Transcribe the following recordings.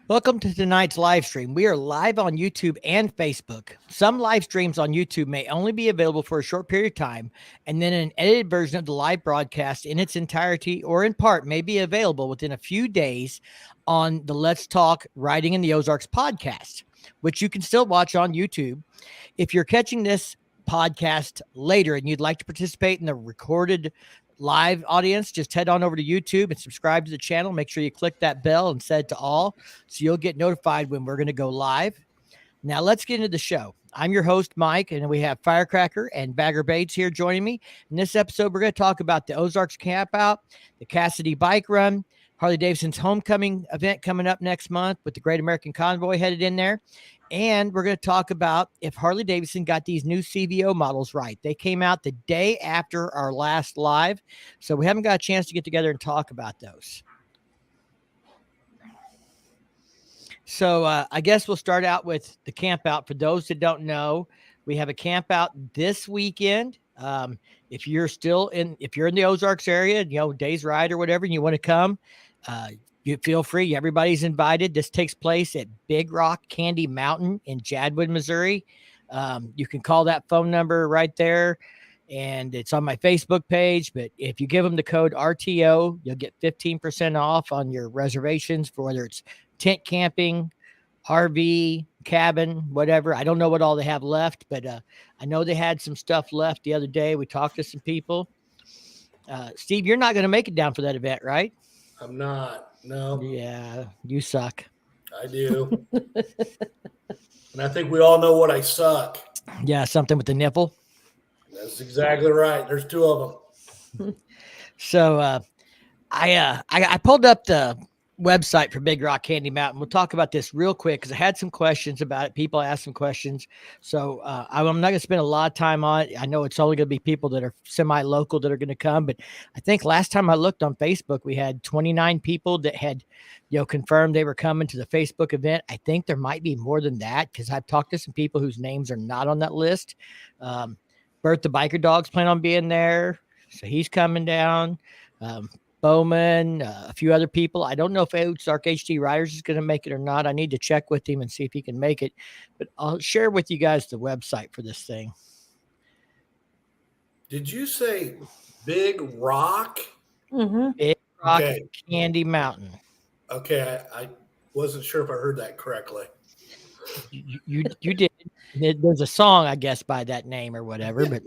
Welcome to tonight's live stream. We are live on YouTube and Facebook. Some live streams on YouTube may only be available for a short period of time, and then an edited version of the live broadcast in its entirety or in part may be available within a few days on the Let's Talk Riding in the Ozarks podcast, which you can still watch on YouTube. If you're catching this podcast later and you'd like to participate in the recorded live audience, just head on over to YouTube and subscribe to the channel. Make sure you click that bell and set it to all so you'll get notified when we're going to go live. Now let's get into the show. I'm your host, Mike, and we have Firecracker and Bagger Bates here joining me. In this episode, we're going to talk about the Ozarks Campout, the Cassoday Bike Run, Harley Davidson's homecoming event coming up next month with the Great American Convoy headed in there. And we're going to talk about if Harley Davidson got these new CVO models right. They came out the day after our last live, so we haven't got a chance to get together and talk about those. So I guess we'll start out with the camp out. For those that don't know, we have a camp out this weekend. If you're in the Ozarks area, day's ride or whatever, and you want to come, you feel free. Everybody's invited. This takes place at Big Rock Candy Mountain in Jadwood, Missouri. You can call that phone number right there, and it's on my Facebook page. But if you give them the code RTO, you'll get 15% off on your reservations for whether it's tent camping, RV, cabin, whatever. I don't know what all they have left, but I know they had some stuff left the other day. We talked to some people. Steve, you're not going to make it down for that event, right? I'm not. No. Yeah, you suck. I do. And I think we all know what I suck. Yeah, something with the nipple. That's exactly right. There's two of them. So I pulled up the website for Big Rock Candy Mountain. We'll talk about this real quick because I had some questions about it. People asked some questions. So I'm not going to spend a lot of time on it. I know it's only going to be people that are semi-local that are going to come, but I think last time I looked on Facebook, we had 29 people that had, confirmed they were coming to the Facebook event. I think there might be more than that because I've talked to some people whose names are not on that list. Bert the Biker Dog's plan on being there. So he's coming down. Bowman, a few other people. I don't know if Ozark HT Riders is going to make it or not. I need to check with him and see if he can make it. But I'll share with you guys the website for this thing. Did you say Big Rock? Mm-hmm. Big Rock Candy Mountain. Okay, I wasn't sure if I heard that correctly. You did. There's a song, I guess, by that name or whatever. But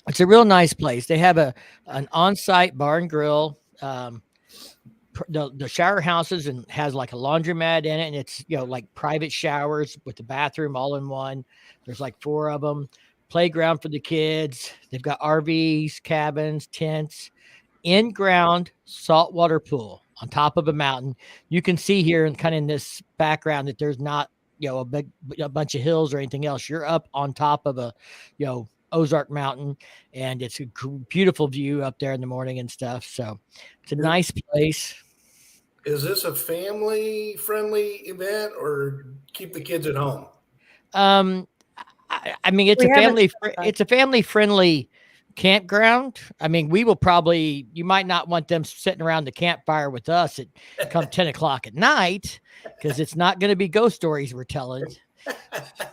it's a real nice place. They have an on-site bar and grill. The shower houses and has like a laundromat in it, and it's like private showers with the bathroom all in one. There's like 4 of them. Playground for the kids. They've got RVs, cabins, tents, in-ground saltwater pool on top of a mountain. You can see here and kind of in this background that there's not a bunch of hills or anything else. You're up on top of a Ozark Mountain, and it's a beautiful view up there in the morning and stuff. So it's a nice place. Is this a family-friendly event or keep the kids at home? I mean, it's a family-friendly campground. I mean, we will you might not want them sitting around the campfire with us at come 10 o'clock at night because it's not going to be ghost stories we're telling.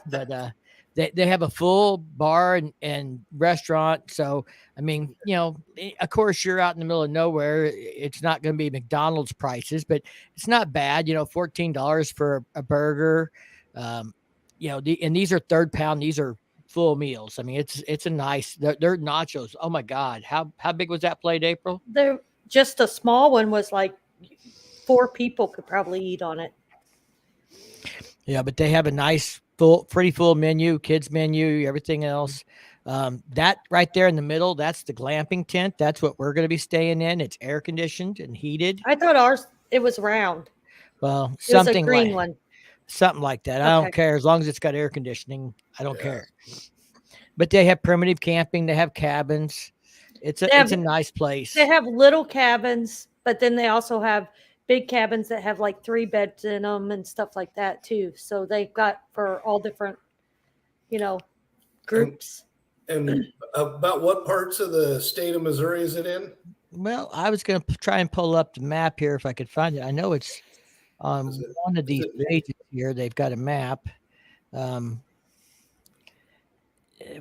But they have a full bar and restaurant. So, I mean, of course, you're out in the middle of nowhere. It's not going to be McDonald's prices, but it's not bad. $14 for a burger. And these are third pound. These are full meals. I mean, it's a nice. They're nachos. Oh my God, how big was that plate, April? They're just a small one was like 4 people could probably eat on it. Yeah, but they have a nice pretty full menu, kids menu, everything else. That right there in the middle, that's the glamping tent. That's what we're going to be staying in. It's air conditioned and heated. I thought it was round. Well, it was a green one. Something like that. Okay. I don't care as long as it's got air conditioning. I don't care. But they have primitive camping. They have cabins. It's a nice place. They have little cabins, but then they also have big cabins that have like 3 beds in them and stuff like that too. So they've got for all different, groups. And about what parts of the state of Missouri is it in? Well, I was going to try and pull up the map here if I could find it. I know it's On one of these pages here, they've got a map. It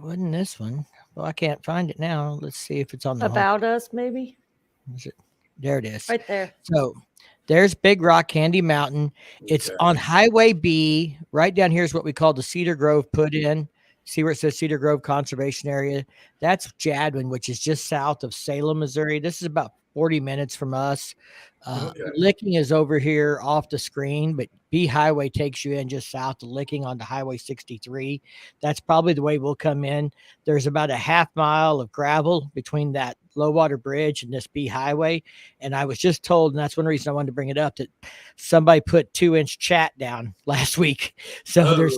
wasn't this one. Well, I can't find it now. Let's see if it's on the About us, maybe. There it is. Right there. So there's Big Rock Candy Mountain. It's on Highway B. Right down here is what we call the Cedar Grove put in. See where it says Cedar Grove Conservation Area? That's Jadwin, which is just south of Salem, Missouri. This is about 40 minutes from us. Licking is over here off the screen, but B Highway takes you in just south of Licking onto Highway 63. That's probably the way we'll come in. There's about a half mile of gravel between that low water bridge and this B Highway. And I was just told, and that's one reason I wanted to bring it up, that somebody put 2-inch chat down last week. So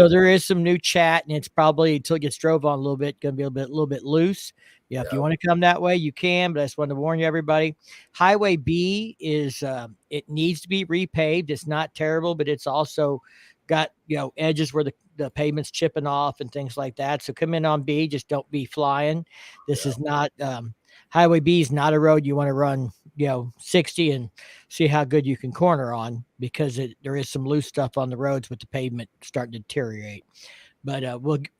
there is some new chat, and it's probably, until it gets drove on a little bit, going to be a little bit loose. Yeah, if you want to come that way, you can, but I just wanted to warn you, everybody. Highway B is, it needs to be repaved. It's not terrible, but it's also got, edges where the pavement's chipping off and things like that. So come in on B, just don't be flying. This is not, Highway B is not a road you want to run, 60 and see how good you can corner on, because there is some loose stuff on the roads with the pavement starting to deteriorate. But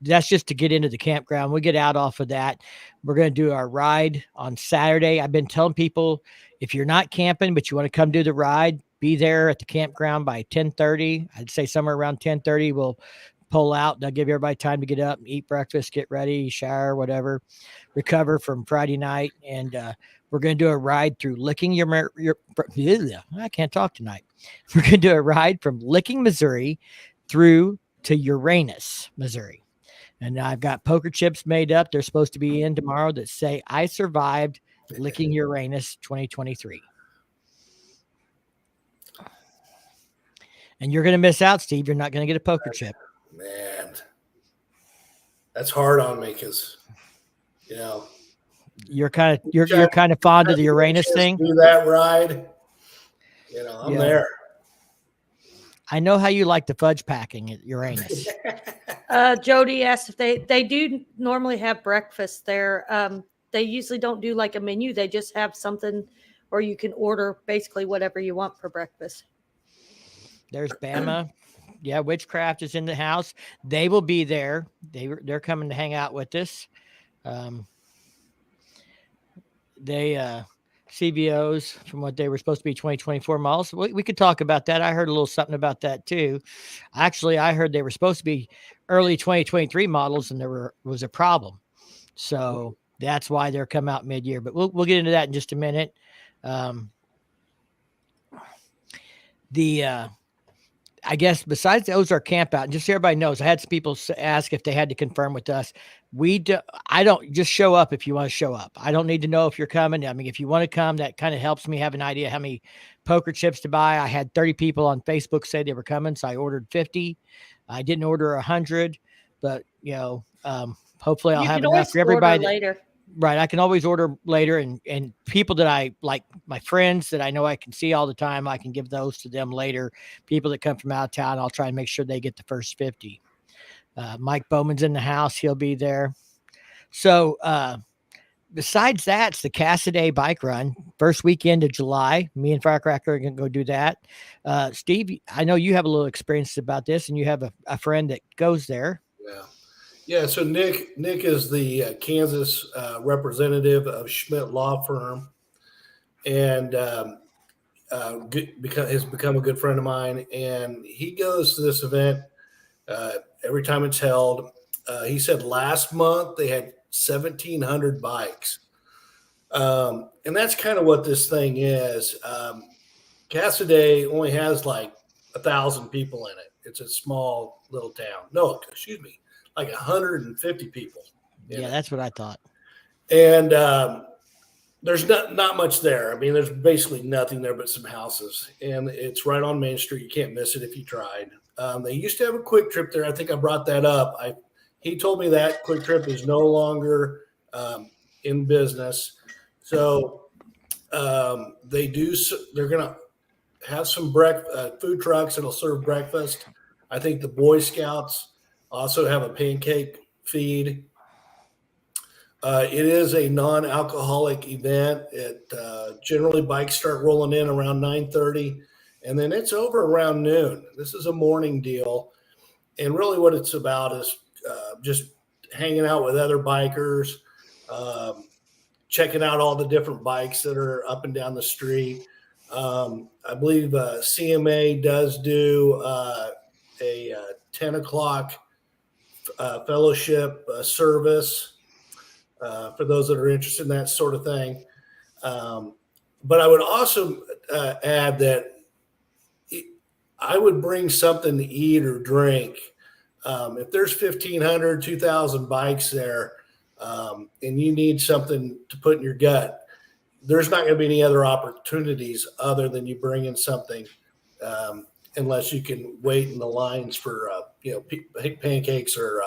that's just to get into the campground. We get out off of that. We're going to do our ride on Saturday. I've been telling people, if you're not camping, but you want to come do the ride, be there at the campground by 10:30. I'd say somewhere around 10:30, we'll pull out. They'll give everybody time to get up, eat breakfast, get ready, shower, whatever, recover from Friday night. And we're going to do a ride through Licking I can't talk tonight. We're going to do a ride from Licking, Missouri through to Uranus, Missouri. And I've got poker chips made up. They're supposed to be in tomorrow that say, I survived Licking Uranus 2023. And you're going to miss out, Steve. You're not going to get a poker chip. Man, that's hard on me because, you're kind of fond of the Uranus thing. Do that ride. I'm there. I know how you like the fudge packing at Uranus. Jody asked if they do normally have breakfast there. They usually don't do like a menu. They just have something, or you can order basically whatever you want for breakfast. There's Bama. Yeah, Witchcraft is in the house. They will be there. They're coming to hang out with us. CVOs from what they were supposed to be 2024 models. We could talk about that. I heard a little something about that too. Actually, I heard they were supposed to be early 2023 models, and there was a problem. So that's why they're come out mid-year. But we'll get into that in just a minute. I guess besides the Ozarks Campout, and just so everybody knows, I had some people ask if they had to confirm with us. I don't just show up if you want to show up. I don't need to know if you're coming. I mean, if you want to come, that kind of helps me have an idea how many poker chips to buy. I had 30 people on Facebook say they were coming, so I ordered 50. I didn't order 100, but hopefully I'll have enough for everybody. Later. Right. I can always order later, and people that I like, my friends that I know I can see all the time, I can give those to them later. People that come from out of town, I'll try and make sure they get the first 50. Mike Bowman's in the house. He'll be there. So besides that, it's the Cassoday Bike Run, first weekend of July. Me and Firecracker are going to go do that. Steve, I know you have a little experience about this, and you have a friend that goes there. Yeah, so Nick is the Kansas representative of Schmidt Law Firm, and has become a good friend of mine. And he goes to this event every time it's held. He said last month they had 1,700 bikes, and that's kind of what this thing is. Cassoday only has like 1,000 people in it. It's a small little town. No, excuse me. Like 150 people. Yeah, that's what I thought. And there's not much there. I mean, there's basically nothing there but some houses. And it's right on Main Street. You can't miss it if you tried. They used to have a Quick Trip there. I think I brought that up. He told me that Quick Trip is no longer in business. So they're going to have some food trucks that'll serve breakfast. I think the Boy Scouts also have a pancake feed. It is a non-alcoholic event. Generally bikes start rolling in around 9:30, and then it's over around noon. This is a morning deal, and really what it's about is just hanging out with other bikers, checking out all the different bikes that are up and down the street. I believe CMA does do a 10 o'clock fellowship service for those that are interested in that sort of thing. But I would also add that I would bring something to eat or drink. If there's 1,500, 2,000 bikes there, and you need something to put in your gut, there's not going to be any other opportunities other than you bring in something, unless you can wait in the lines for pancakes or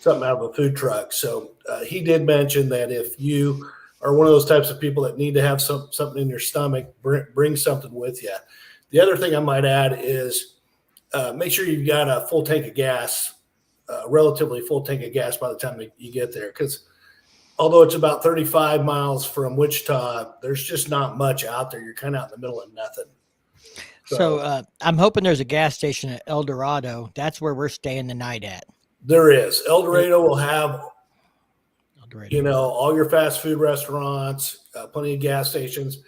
something out of a food truck. So he did mention that if you are one of those types of people that need to have something in your stomach, bring something with you. The other thing I might add is make sure you've got a full tank of gas, relatively full tank of gas by the time you get there. Because although it's about 35 miles from Wichita, there's just not much out there. You're kind of out in the middle of nothing. So I'm hoping there's a gas station at El Dorado. That's where we're staying the night at. There is. El Dorado will have, all your fast food restaurants, plenty of gas stations.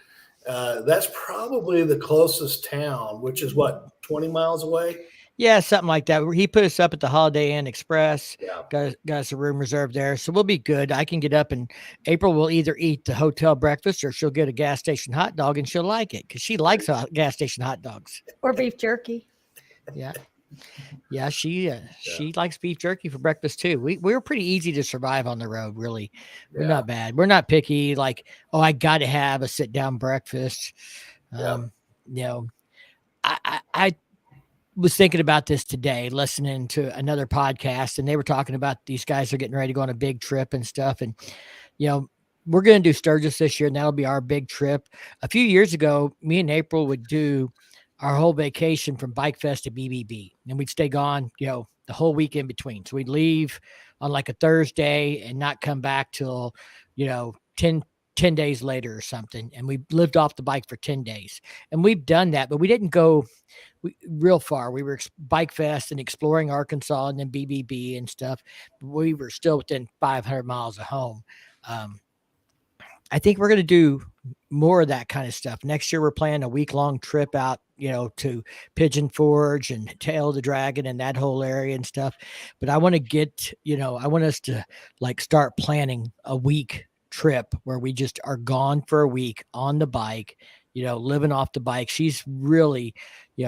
That's probably the closest town, which is 20 miles away? Yeah, something like that. He put us up at the Holiday Inn Express. Yeah. Got us a room reserved there. So we'll be good. I can get up, and April will either eat the hotel breakfast or she'll get a gas station hot dog, and she'll like it because she likes gas station hot dogs. Or beef jerky. Yeah. Yeah, she likes beef jerky for breakfast too. We were pretty easy to survive on the road, really. We're not bad. We're not picky, like, oh, I got to have a sit-down breakfast. I was thinking about this today, listening to another podcast, and they were talking about these guys are getting ready to go on a big trip and stuff. And, we're going to do Sturgis this year, and that'll be our big trip. A few years ago, me and April would do our whole vacation from Bike Fest to BBB, and we'd stay gone, the whole week in between. So we'd leave on like a Thursday and not come back till, 10 days later or something. And we lived off the bike for 10 days. And we've done that, but we didn't go real far. We were Bike Fest and exploring Arkansas and then BBB and stuff. We were still within 500 miles of home. I think we're going to do more of that kind of stuff. Next year, we're planning a week-long trip out, to Pigeon Forge and Tail the Dragon and that whole area and stuff. But I want to get, I want us to start planning a week trip where we just are gone for a week on the bike, living off the bike. She's really,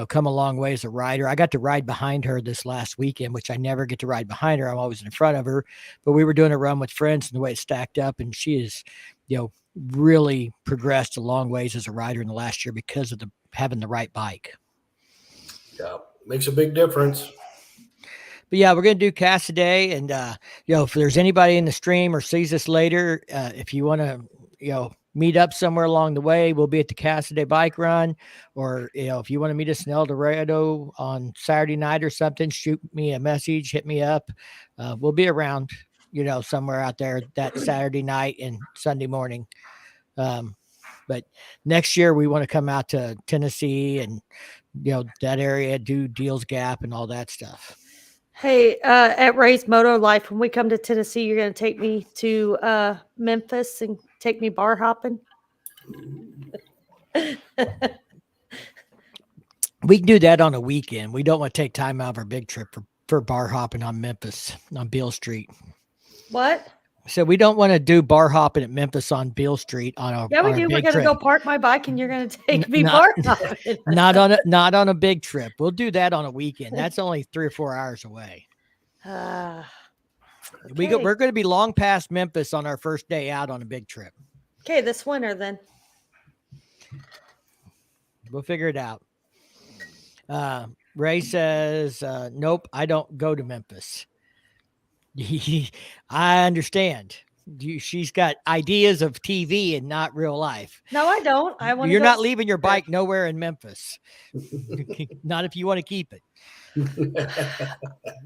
come a long way as a rider. I got to ride behind her this last weekend, which I never get to ride behind her. I'm always in front of her, but we were doing a run with friends and the way it stacked up, and she is, really progressed a long ways as a rider in the last year because of having the right bike. Yeah. Makes a big difference. But yeah, we're going to do Cassoday, and, if there's anybody in the stream or sees us later, if you want to, meet up somewhere along the way, we'll be at the Cassoday Bike Run, or, if you want to meet us in El Dorado on Saturday night or something, shoot me a message, hit me up. We'll be around, somewhere out there that Saturday night and Sunday morning. But next year we want to come out to Tennessee and, that area, do Deals Gap and all that stuff. Hey, at Ray's Moto Life, when we come to Tennessee, you're going to take me to Memphis and take me bar hopping? We can do that on a weekend. We don't want to take time out of our big trip for bar hopping on Memphis, on Beale Street. What? So we don't want to do bar hopping at Memphis on Beale Street on a Yeah, we do. We're going to go park my bike, and you're going to take me bar hopping. not on a big trip. We'll do that on a weekend. That's only 3 or 4 hours away. Okay. We're going to be long past Memphis on our first day out on a big trip. Okay, this winter then. We'll figure it out. Ray says, nope, I don't go to Memphis. I understand. She's got ideas of TV and not real life. No, I don't. You're not leaving your bike nowhere in Memphis. Not if you want to keep it.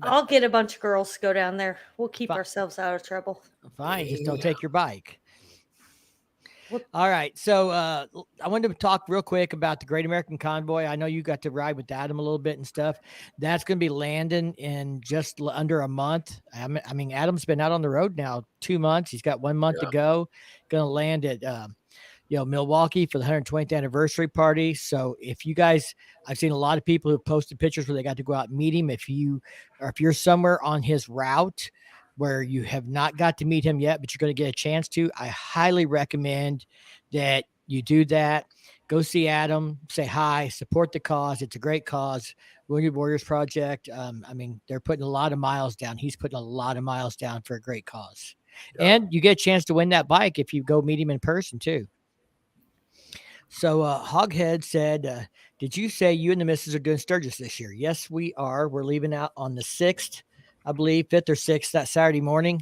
I'll get a bunch of girls to go down there. We'll keep ourselves out of trouble. Fine. Just don't take your bike. All right. So I wanted to talk real quick about the Great American Convoy. I know you got to ride with Adam a little bit and stuff. That's going to be landing in just under a month. I mean, Adam's been out on the road now 2 months. He's got 1 month to go. Going to land at Milwaukee for the 120th anniversary party. So if you guys, I've seen a lot of people who posted pictures where they got to go out and meet him. If you're somewhere on his route where you have not got to meet him yet, but you're going to get a chance to, I highly recommend that you do that. Go see Adam, say hi, support the cause. It's a great cause. Wounded Warriors Project. I mean, they're putting a lot of miles down. He's putting a lot of miles down for a great cause. Yeah. And you get a chance to win that bike if you go meet him in person too. So Hoghead said, did you say you and the missus are doing Sturgis this year? Yes, we are. We're leaving out on the 6th. I believe 5th or 6th that Saturday morning.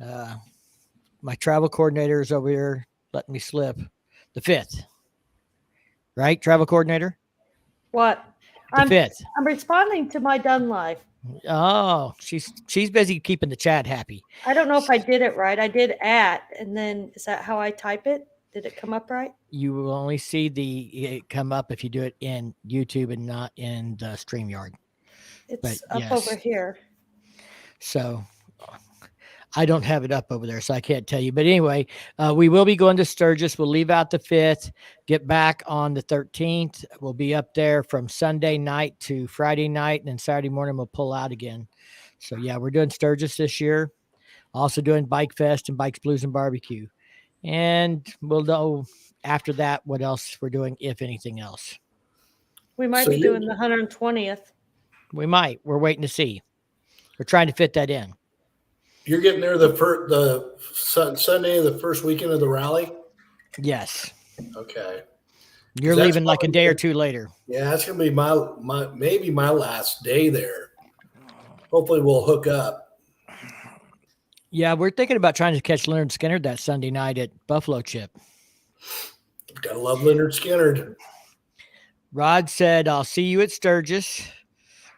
My travel coordinator is over here letting me slip. The 5th, right? Travel coordinator. What? The 5th. I'm responding to my done live. Oh, she's busy keeping the chat happy. I don't know if I did it right. I did and then is that how I type it? Did it come up right? You will only see it come up if you do it in YouTube and not in the StreamYard. It's up over here. So I don't have it up over there, so I can't tell you. But anyway, we will be going to Sturgis. We'll leave out the 5th, get back on the 13th. We'll be up there from Sunday night to Friday night, and then Saturday morning we'll pull out again. So, yeah, we're doing Sturgis this year. Also doing Bike Fest and Bikes, Blues, and Barbecue. And we'll know after that what else we're doing, if anything else. We might be doing the 120th. We might. We're waiting to see. We're trying to fit that in. You're getting there the Sunday, the first weekend of the rally? Yes. Okay. You're leaving like a day or two later. Yeah, that's going to be maybe my last day there. Hopefully we'll hook up. Yeah, we're thinking about trying to catch Leonard Skinner that Sunday night at Buffalo Chip. Gotta love Leonard Skinner. Rod said, I'll see you at Sturgis.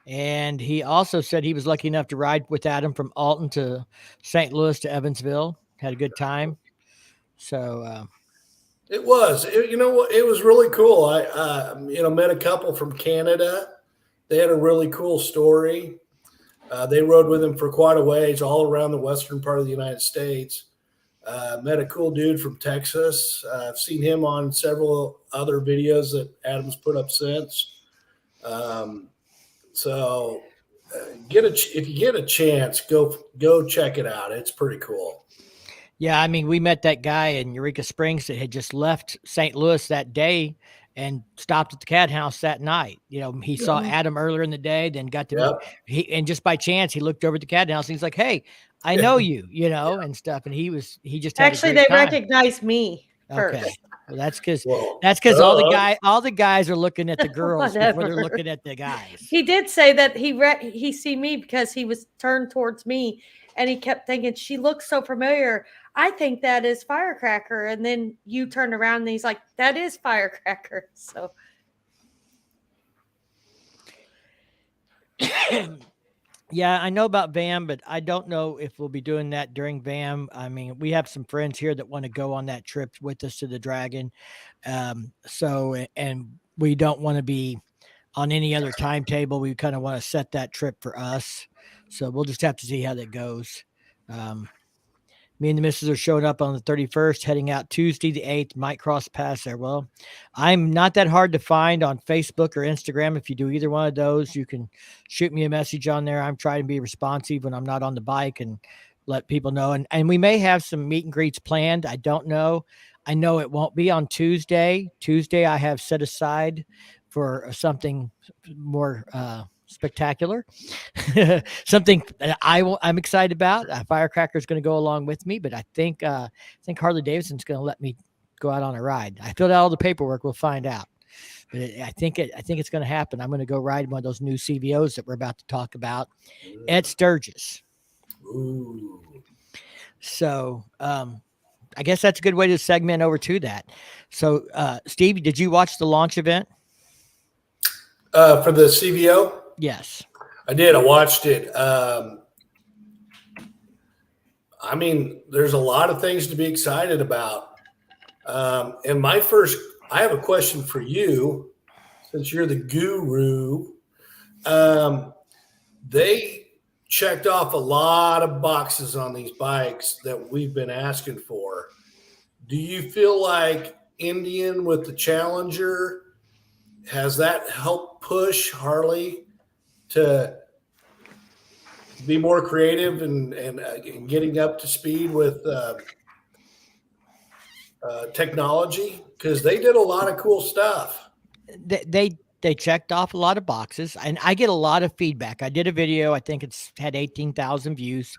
And he also said he was lucky enough to ride with Adam from Alton to St. Louis to Evansville. Had a good time. So it was. It was really cool. I met a couple from Canada. They had a really cool story. They rode with him for quite a ways all around the western part of the United States. Met a cool dude from Texas. I've seen him on several other videos that Adam's put up since. So if you get a chance, go check it out. It's pretty cool. Yeah, I mean, we met that guy in Eureka Springs that had just left St. Louis that day and stopped at the Cat House that night. He saw Adam earlier in the day, then got to meet, and just by chance he looked over at the Cat House and he's like, "Hey, I know you," and stuff. And he just had actually they recognized me first. Okay. Well, that's because all the guys are looking at the girls before they're looking at the guys. He did say that he see me because he was turned towards me, and he kept thinking she looks so familiar. I think that is Firecracker, and then you turned around and he's like, "That is Firecracker." So. Yeah, I know about VAM, but I don't know if we'll be doing that during VAM. I mean, we have some friends here that want to go on that trip with us to the Dragon. And we don't want to be on any other timetable. We kind of want to set that trip for us. So we'll just have to see how that goes. Me and the missus are showing up on the 31st, heading out Tuesday, the 8th, might cross paths there. Well, I'm not that hard to find on Facebook or Instagram. If you do either one of those, you can shoot me a message on there. I'm trying to be responsive when I'm not on the bike and let people know. And we may have some meet and greets planned. I don't know. I know it won't be on Tuesday. Tuesday I have set aside for something more spectacular, something that I'm excited about. Firecracker is going to go along with me, but I think Harley Davidson's going to let me go out on a ride. I filled out all the paperwork. We'll find out, but I think it's going to happen. I'm going to go ride one of those new CVOs that we're about to talk about at Sturgis. Ooh. So I guess that's a good way to segment over to that. So Steve, did you watch the launch event for the CVO? Yes, I did. I watched it. I mean, there's a lot of things to be excited about. And I have a question for you, since you're the guru. They checked off a lot of boxes on these bikes that we've been asking for. Do you feel like Indian with the Challenger, has that helped push Harley to be more creative and getting up to speed with technology? Because they did a lot of cool stuff. They checked off a lot of boxes, and I get a lot of feedback. I did a video, I think it's had 18,000 views,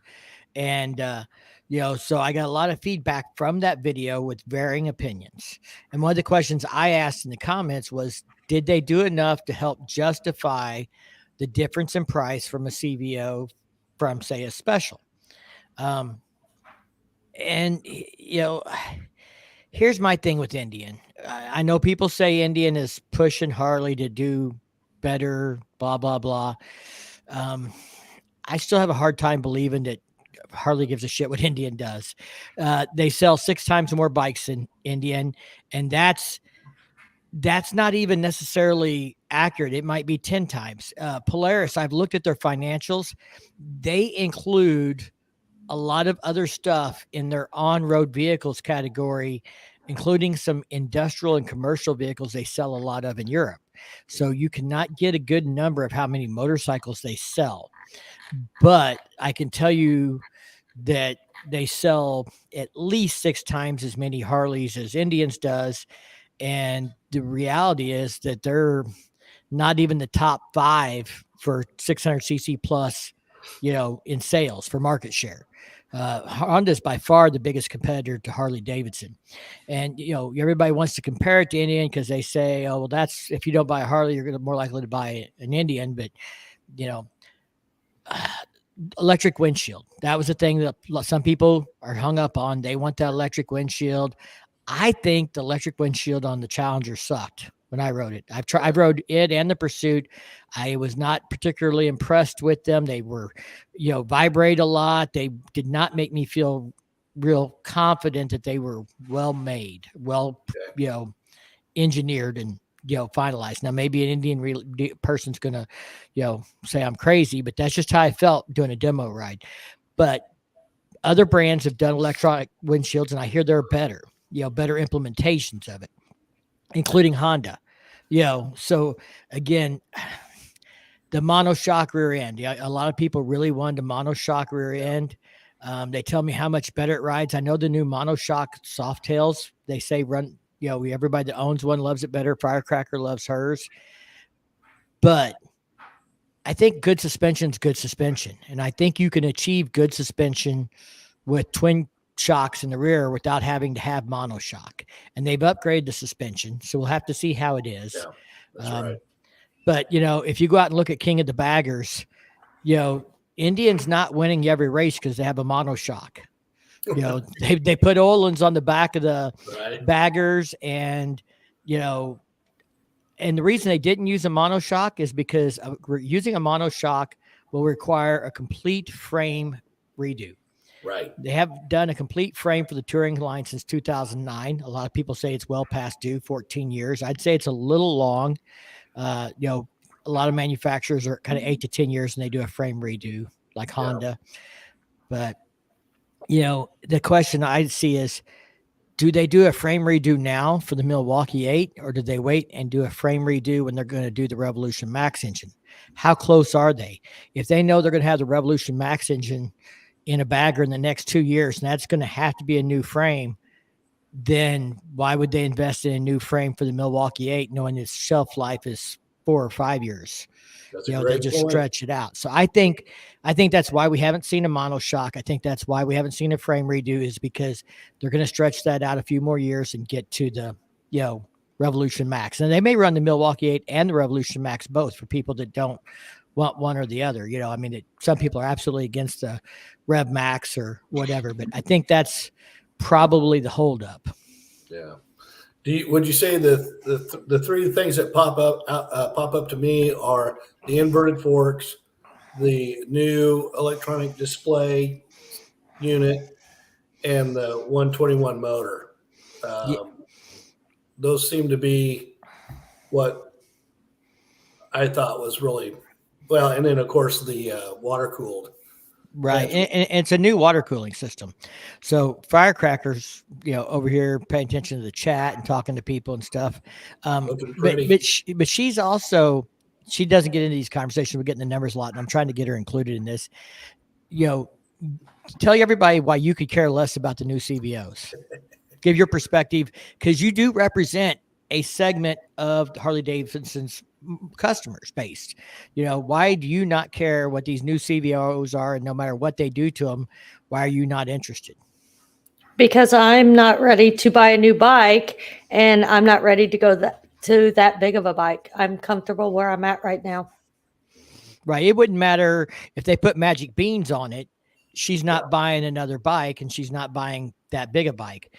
and so I got a lot of feedback from that video with varying opinions. And one of the questions I asked in the comments was, did they do enough to help justify the difference in price from a CVO from, say, a special? Here's my thing with Indian. I know people say Indian is pushing Harley to do better, blah, blah, blah. I still have a hard time believing that Harley gives a shit what Indian does. They sell 6 times more bikes than Indian, and that's not even necessarily accurate. It might be 10 times. Polaris, I've looked at their financials. They include a lot of other stuff in their on-road vehicles category, including some industrial and commercial vehicles they sell a lot of in Europe. So you cannot get a good number of how many motorcycles they sell. But I can tell you that they sell at least 6 times as many Harleys as Indians does. And the reality is that they're not even the top 5 for 600cc plus, in sales for market share. Honda is by far the biggest competitor to Harley Davidson. And, everybody wants to compare it to Indian because they say, oh, well, that's, if you don't buy a Harley, you're more likely to buy an Indian. But, electric windshield, that was the thing that some people are hung up on. They want that electric windshield. I think the electric windshield on the Challenger sucked when I rode it. I've rode it and the Pursuit. I was not particularly impressed with them. They were, vibrate a lot. They did not make me feel real confident that they were well made, engineered and, finalized. Now, maybe an Indian person's going to, say I'm crazy, but that's just how I felt doing a demo ride. But other brands have done electronic windshields, and I hear they're better, better implementations of it, including Honda. So again, the monoshock rear end. A lot of people really wanted a monoshock rear end. They tell me how much better it rides. I know the new monoshock Softails, they say run, everybody that owns one loves it better. Firecracker loves hers. But I think good suspension is good suspension. And I think you can achieve good suspension with twin shocks in the rear without having to have monoshock. And they've upgraded the suspension. So we'll have to see how it is. Yeah, that's right. But, if you go out and look at King of the Baggers, Indian's not winning every race because they have a monoshock. They put Öhlins on the back of the baggers, and and the reason they didn't use a monoshock is because using a monoshock will require a complete frame redo. Right. They have done a complete frame for the touring line since 2009. A lot of people say it's well past due, 14 years. I'd say it's a little long. A lot of manufacturers are kind of 8 to 10 years and they do a frame redo like Honda. But the question I see is, do they do a frame redo now for the Milwaukee 8, or do they wait and do a frame redo when they're going to do the Revolution Max engine? How close are they? If they know they're going to have the Revolution Max engine in a bagger in the next 2 years, and that's going to have to be a new frame, then why would they invest in a new frame for the Milwaukee 8 knowing its shelf life is 4 or 5 years? They just stretch it out. So I think that's why we haven't seen a monoshock. I think that's why we haven't seen a frame redo, is because they're going to stretch that out a few more years and get to the, Revolution Max. And they may run the Milwaukee 8 and the Revolution Max both for people that don't want one or the other. Some people are absolutely against the Rev Max or whatever, but I think that's probably the holdup. Yeah. Would you say the 3 things that pop up to me are the inverted forks, the new electronic display unit, and the 121 motor? Yeah. Those seem to be what I thought was really well. And then, of course, the water cooled. Right. And it's a new water cooling system. So firecrackers, over here paying attention to the chat and talking to people and stuff. Looking pretty. But she's also, she doesn't get into these conversations. We're getting the numbers a lot, and I'm trying to get her included in this. Tell everybody why you could care less about the new CVOs. Give your perspective, because you do represent a segment of Harley Davidson's customers based. Why do you not care what these new CVOs are, and no matter what they do to them, why are you not interested? Because I'm not ready to buy a new bike, and I'm not ready to go to that big of a bike. I'm comfortable where I'm at right now. Right. It wouldn't matter if they put magic beans on it. She's not buying another bike, and she's not buying that big a bike.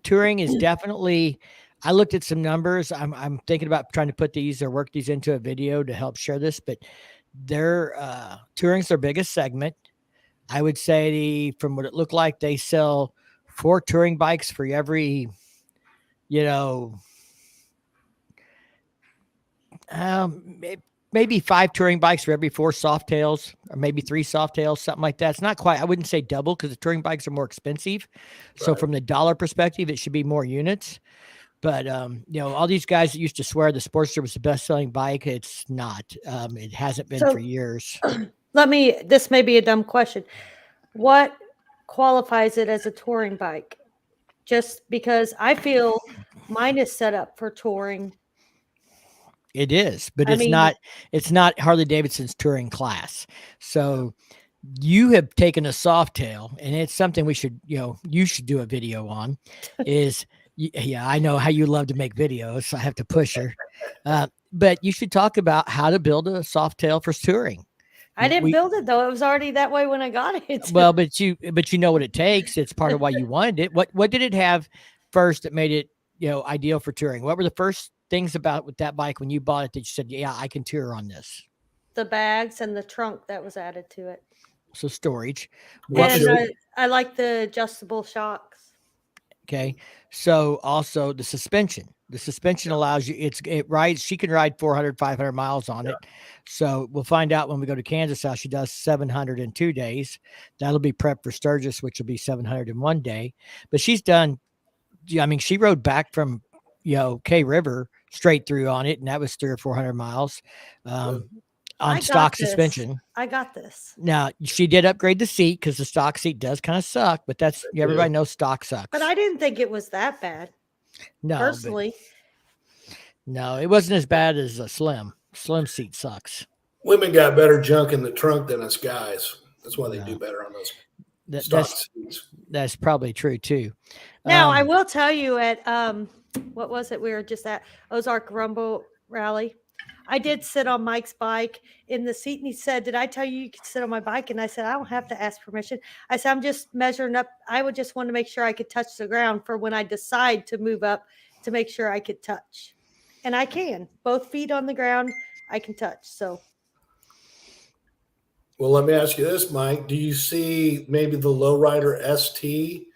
Touring is definitely, I looked at some numbers. I'm thinking about trying to put these or work these into a video to help share this, but touring's their biggest segment. I would say from what it looked like, they sell 4 touring bikes for every, maybe 5 touring bikes for every 4 Softails, or maybe 3 Softails, something like that. It's not quite, I wouldn't say double, because the touring bikes are more expensive. Right. So from the dollar perspective, it should be more units. But, all these guys that used to swear the Sportster was the best-selling bike, it's not. It hasn't been for years. This may be a dumb question. What qualifies it as a touring bike? Just because I feel mine is set up for touring. It is, but it's not Harley Davidson's touring class. So you have taken a Softail, and it's something we should, you should do a video on is, yeah, I know how you love to make videos. So I have to push her. But you should talk about how to build a Softail for touring. I didn't build it though. It was already that way when I got it. Well, but you know what it takes. It's part of why you wanted it. What did it have first that made it, ideal for touring? What were the first things about with that bike when you bought it that you said, yeah, I can tour on this? The bags and the trunk that was added to it. So storage. I like the adjustable shocks. Okay. So also the suspension. The suspension allows you, it rides, she can ride 400, 500 miles on it. So we'll find out when we go to Kansas how she does 700 in 2 days. That'll be prep for Sturgis, which will be 700 in 1 day. But she's done, she rode back from, K River straight through on it. And that was 300 or 400 miles on stock suspension. I got this. Now she did upgrade the seat, because the stock seat does kind of suck, but that's, everybody knows stock sucks. But I didn't think it was that bad. No, personally. No, it wasn't as bad as a slim seat sucks. Women got better junk in the trunk than us guys. That's why they do better on those stock seats. That's probably true too. Now I will tell you at what was it? We were just at Ozark Rumble Rally. I did sit on Mike's bike in the seat, and he said, "Did I tell you could sit on my bike?" And I said, "I don't have to ask permission." I said, "I'm just measuring up. I would just want to make sure I could touch the ground for when I decide to move up, to make sure I could touch." And I can. Both feet on the ground, I can touch. So. Well, let me ask you this, Mike. Do you see maybe the Lowrider ST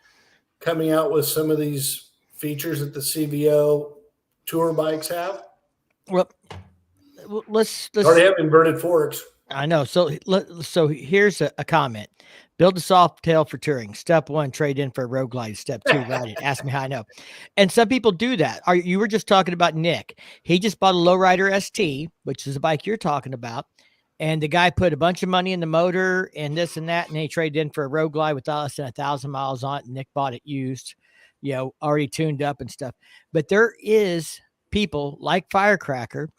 coming out with some of these features that the CVO tour bikes have? Well, let's already have inverted forks. I know. So here's a comment. Build a Softail for touring. Step 1, trade in for a Road Glide. Step 2, ride it. Ask me how I know. And some people do that. You were just talking about Nick. He just bought a Lowrider ST, which is a bike you're talking about. And the guy put a bunch of money in the motor and this and that, and he traded in for a Road Glide with less than 1,000 miles on it. And Nick bought it used, already tuned up and stuff. But there is people like Firecracker.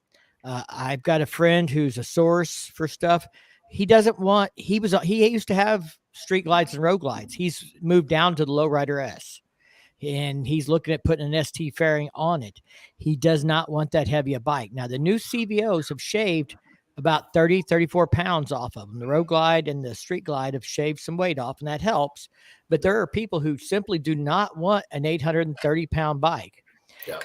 I've got a friend who's a source for stuff. He used to have Street Glides and Road Glides. He's moved down to the Lowrider S, and he's looking at putting an ST fairing on it. He does not want that heavy a bike. Now, the new CVOs have shaved about 30, 34 pounds off of them. The Road Glide and the Street Glide have shaved some weight off, and that helps. But there are people who simply do not want an 830-pound bike. Yeah.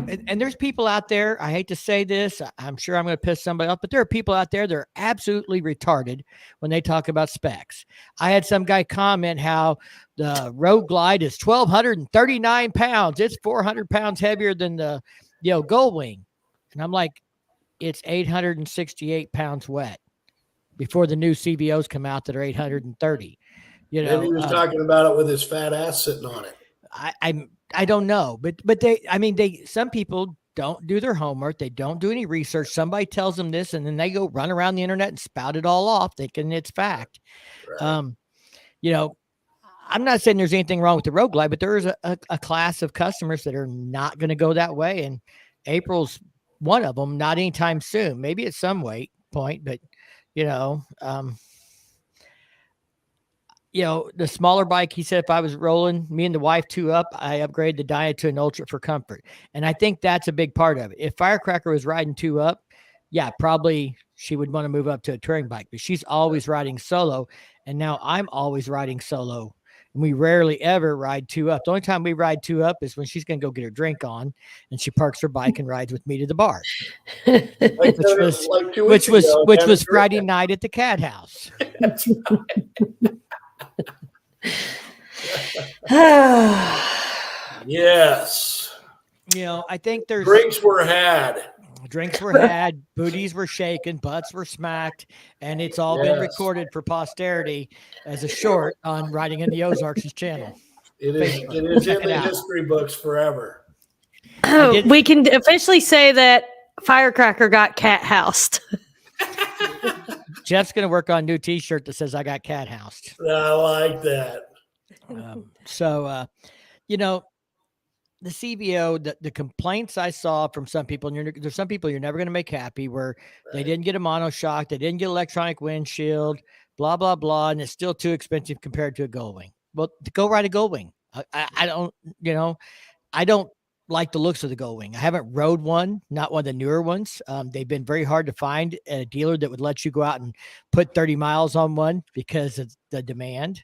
and there's people out there, I hate to say this, I'm sure I'm going to piss somebody off, but there are people out there that are absolutely retarded when they talk about specs. I had some guy comment how the Road Glide is 1,239 pounds. It's 400 pounds heavier than the, Gold Wing. And I'm like, it's 868 pounds wet before the new CVOs come out that are 830. Maybe he was talking about it with his fat ass sitting on it. I don't know, but some people don't do their homework. They don't do any research. Somebody tells them this, and then they go run around the internet and spout it all off, thinking it's fact. Right. I'm not saying there's anything wrong with the Road Glide, but there is a class of customers that are not going to go that way. And April's one of them, not anytime soon, maybe at some point, but the smaller bike, he said, if I was rolling, me and the wife 2 up, I upgrade the Dyna to an Ultra for comfort. And I think that's a big part of it. If Firecracker was riding 2 up, yeah, probably she would want to move up to a touring bike, but she's always riding solo. And now I'm always riding solo. And we rarely ever ride 2 up. The only time we ride 2 up is when she's going to go get her drink on and she parks her bike and rides with me to the bar, which was Friday night at the Cat House. That's right. Yes. I think there's drinks were had, booties were shaken, butts were smacked, and it's all been recorded for posterity as a short on Riding in the Ozarks' channel. It is in the history books forever. We can officially say that Firecracker got cat housed. Jeff's going to work on a new t-shirt that says I got cat housed. I like that. The CVO, the complaints I saw from some people, and there's some people you're never going to make happy, where they didn't get a monoshock, they didn't get electronic windshield, blah, blah, blah, and it's still too expensive compared to a Gold Wing. Well, to go ride a Gold Wing. I don't like the looks of the Gold Wing. I haven't rode one, not one of the newer ones. They've been very hard to find a dealer that would let you go out and put 30 miles on one because of the demand.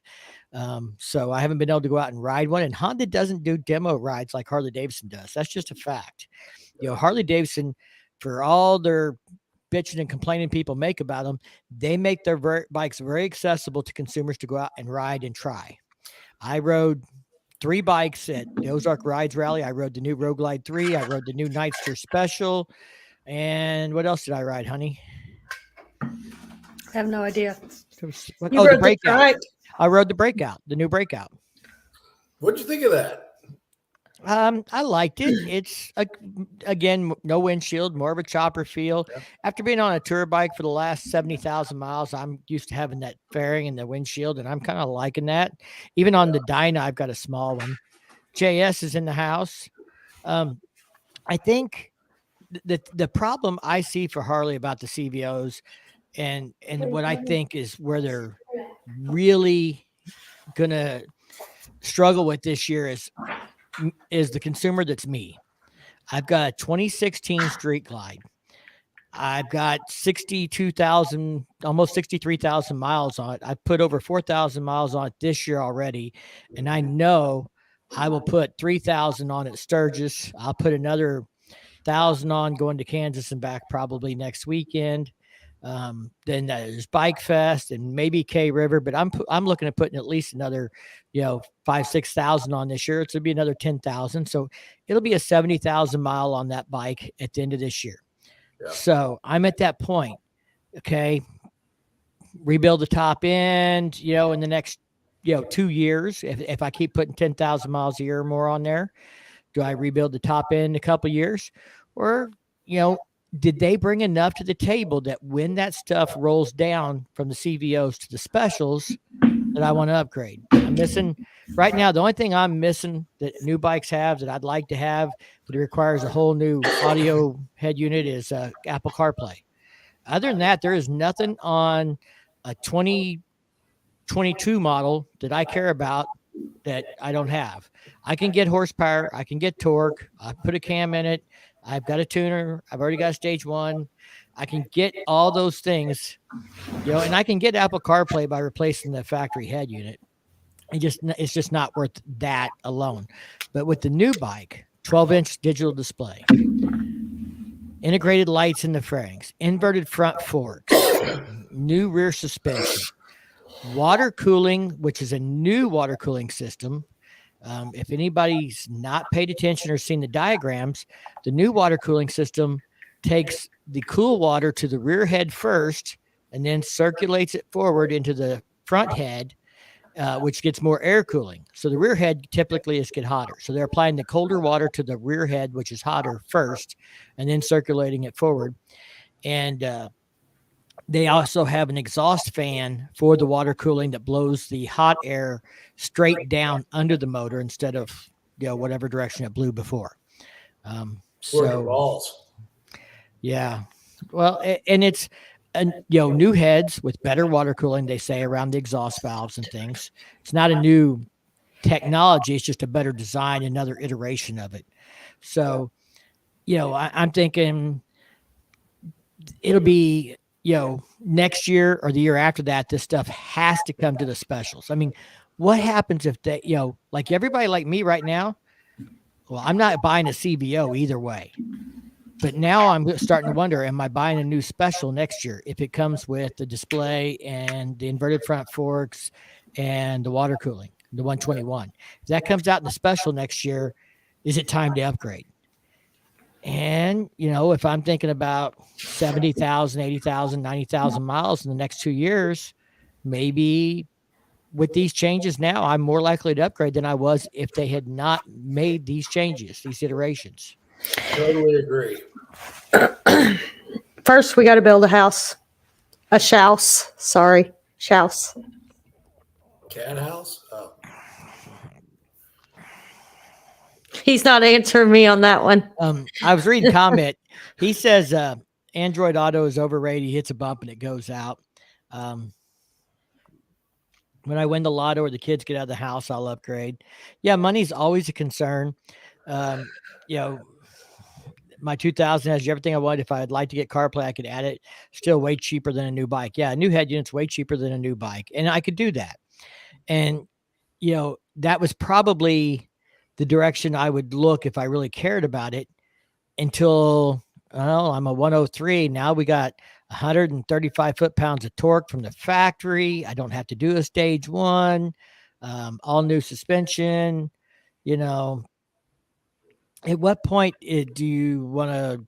So I haven't been able to go out and ride one, and Honda doesn't do demo rides like Harley Davidson does. That's just a fact. Harley Davidson, for all their bitching and complaining people make about them, they make their bikes very accessible to consumers to go out and ride and try. I rode 3 bikes at the Ozark Rides Rally. I rode the new Road Glide 3. I rode the new Nightster Special. And what else did I ride, honey? I have no idea. The Breakout. I rode the Breakout, the new Breakout. What'd you think of that? I liked it. It's again, no windshield, more of a chopper feel. Yeah. After being on a tour bike for the last 70,000 miles, I'm used to having that fairing and the windshield, and I'm kind of liking that. Even on the Dyna, I've got a small one. JS is in the house. I think the problem I see for Harley about the CVOs, and what I think is where they're really gonna struggle with this year is the consumer that's me. I've got a 2016 Street Glide. I've got 62,000, almost 63,000 miles on it. I put over 4,000 miles on it this year already. And I know I will put 3,000 on at Sturgis. I'll put another 1,000 on going to Kansas and back probably next weekend. Then there's Bike Fest and maybe K River, but I'm looking at putting at least another, 5,000-6,000 on this year. It's going to be another 10,000. So it'll be a 70,000 mile on that bike at the end of this year. Yeah. So I'm at that point. Okay. Rebuild the top end, in the next, 2 years. If I keep putting 10,000 miles a year or more on there, do I rebuild the top end in a couple of years? Or, did they bring enough to the table that when that stuff rolls down from the CVOs to the specials that I want to upgrade? I'm missing right now. The only thing I'm missing that new bikes have that I'd like to have, but it requires a whole new audio head unit, is Apple CarPlay. Other than that, there is nothing on a 2022 model that I care about that I don't have. I can get horsepower. I can get torque. I put a cam in it. I've got a tuner. I've already got a stage 1. I can get all those things, and I can get Apple CarPlay by replacing the factory head unit. It's just not worth that alone. But with the new bike, 12-inch digital display, integrated lights in the fairings, inverted front forks, new rear suspension, water cooling, which is a new water cooling system. If anybody's not paid attention or seen the diagrams, the new water cooling system takes the cool water to the rear head first and then circulates it forward into the front head, which gets more air cooling. So the rear head typically is get hotter. So they're applying the colder water to the rear head, which is hotter first, and then circulating it forward. And they also have an exhaust fan for the water cooling that blows the hot air straight down under the motor instead of, whatever direction it blew before. Yeah. Well, and it's, new heads with better water cooling, they say, around the exhaust valves and things. It's not a new technology. It's just a better design, another iteration of it. So, I'm thinking it'll be, next year or the year after that, this stuff has to come to the specials. I mean, what happens if they, like everybody like me right now? Well, I'm not buying a CVO either way. But now I'm starting to wonder, am I buying a new special next year if it comes with the display and the inverted front forks and the water cooling, the 121? If that comes out in the special next year, is it time to upgrade? And, if I'm thinking about 70,000, 80,000, 90,000 miles in the next 2 years, maybe with these changes now, I'm more likely to upgrade than I was if they had not made these changes, these iterations. Totally agree. First, we got to build a house. A shouse. Sorry. Shouse. Cat house? Oh. He's not answering me on that one. I was reading comment. He says Android Auto is overrated. He hits a bump and it goes out. When I win the lotto or the kids get out of the house, I'll upgrade. Yeah, money's always a concern. My 2000 has everything I want. If I'd like to get CarPlay, I could add it. Still way cheaper than a new bike. Yeah, a new head unit's way cheaper than a new bike. And I could do that. And, that was probably the direction I would look if I really cared about it until, I'm a 103. Now we got 135 foot-pounds of torque from the factory. I don't have to do a stage one, all new suspension, At what point do you want to,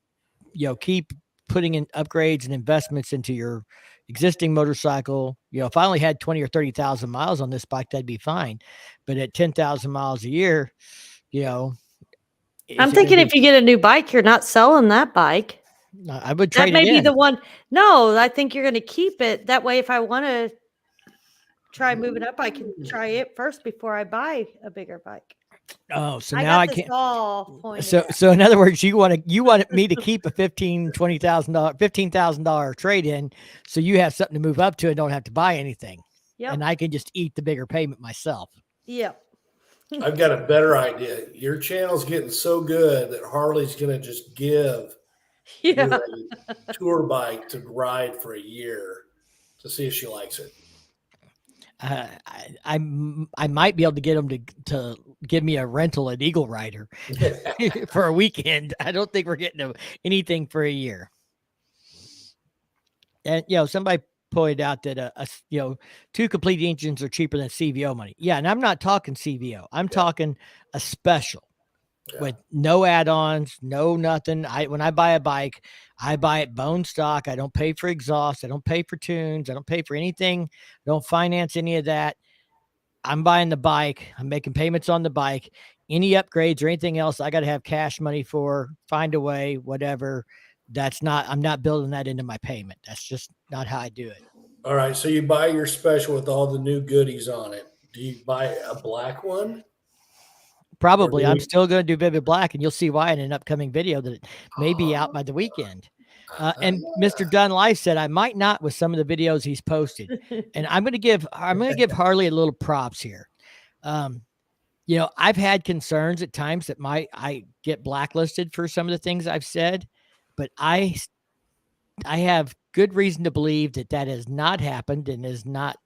keep putting in upgrades and investments into your existing motorcycle? If I only had 20 or 30,000 miles on this bike, that'd be fine. But at 10,000 miles a year, I'm thinking if you get a new bike, you're not selling that bike. I would trade it in. That may be the one. No, I think you're going to keep it. That way, if I want to try moving up, I can try it first before I buy a bigger bike. Oh, so now I can't. So out. in other words, you want me to keep a $15,000 trade in, so you have something to move up to and don't have to buy anything. Yep. And I can just eat the bigger payment myself. Yep. I've got a better idea. Your channel's getting so good that Harley's going to just give you a tour bike to ride for a year to see if she likes it. I might be able to get them to give me a rental at Eagle Rider for a weekend. I don't think we're getting anything for a year. And somebody pointed out that two complete engines are cheaper than CVO money. Yeah, and I'm not talking CVO. I'm talking a special with no add-ons, no nothing. When I buy a bike, I buy it bone stock. I don't pay for exhaust. I don't pay for tunes. I don't pay for anything. I don't finance any of that. I'm buying the bike. I'm making payments on the bike. Any upgrades or anything else, I got to have cash money for, find a way, whatever. I'm not building that into my payment. That's just not how I do it. All right. So you buy your special with all the new goodies on it. Do you buy a black one? Probably. I'm still going to do Vivid Black, and you'll see why in an upcoming video that it may be out by the weekend. And Mr. Dunn Life said I might not with some of the videos he's posted. And I'm going to give Harley a little props here. I've had concerns at times that I get blacklisted for some of the things I've said, but I have good reason to believe that has not happened and is not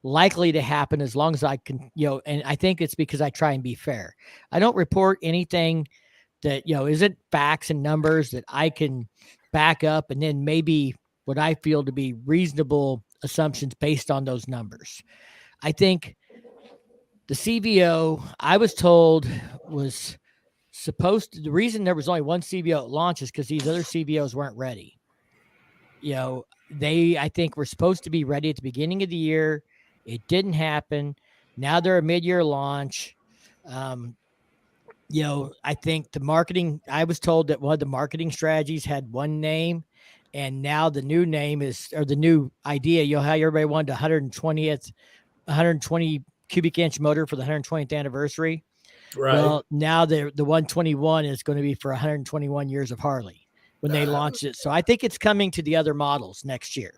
likely to happen as long as I can, and I think it's because I try and be fair. I don't report anything that, isn't facts and numbers that I can back up, and then maybe what I feel to be reasonable assumptions based on those numbers. I think the CVO, I was told, was the reason there was only one CVO at launch is because these other CVOs weren't ready. They, I think, were supposed to be ready at the beginning of the year. It didn't happen. Now they're a mid-year launch. I think the marketing, I was told that one of the marketing strategies had one name, and now the new name is, or the new idea, how everybody wanted 120 cubic inch motor for the 120th anniversary. Right. Well, now the 121 is going to be for 121 years of Harley when they launched it. So I think it's coming to the other models next year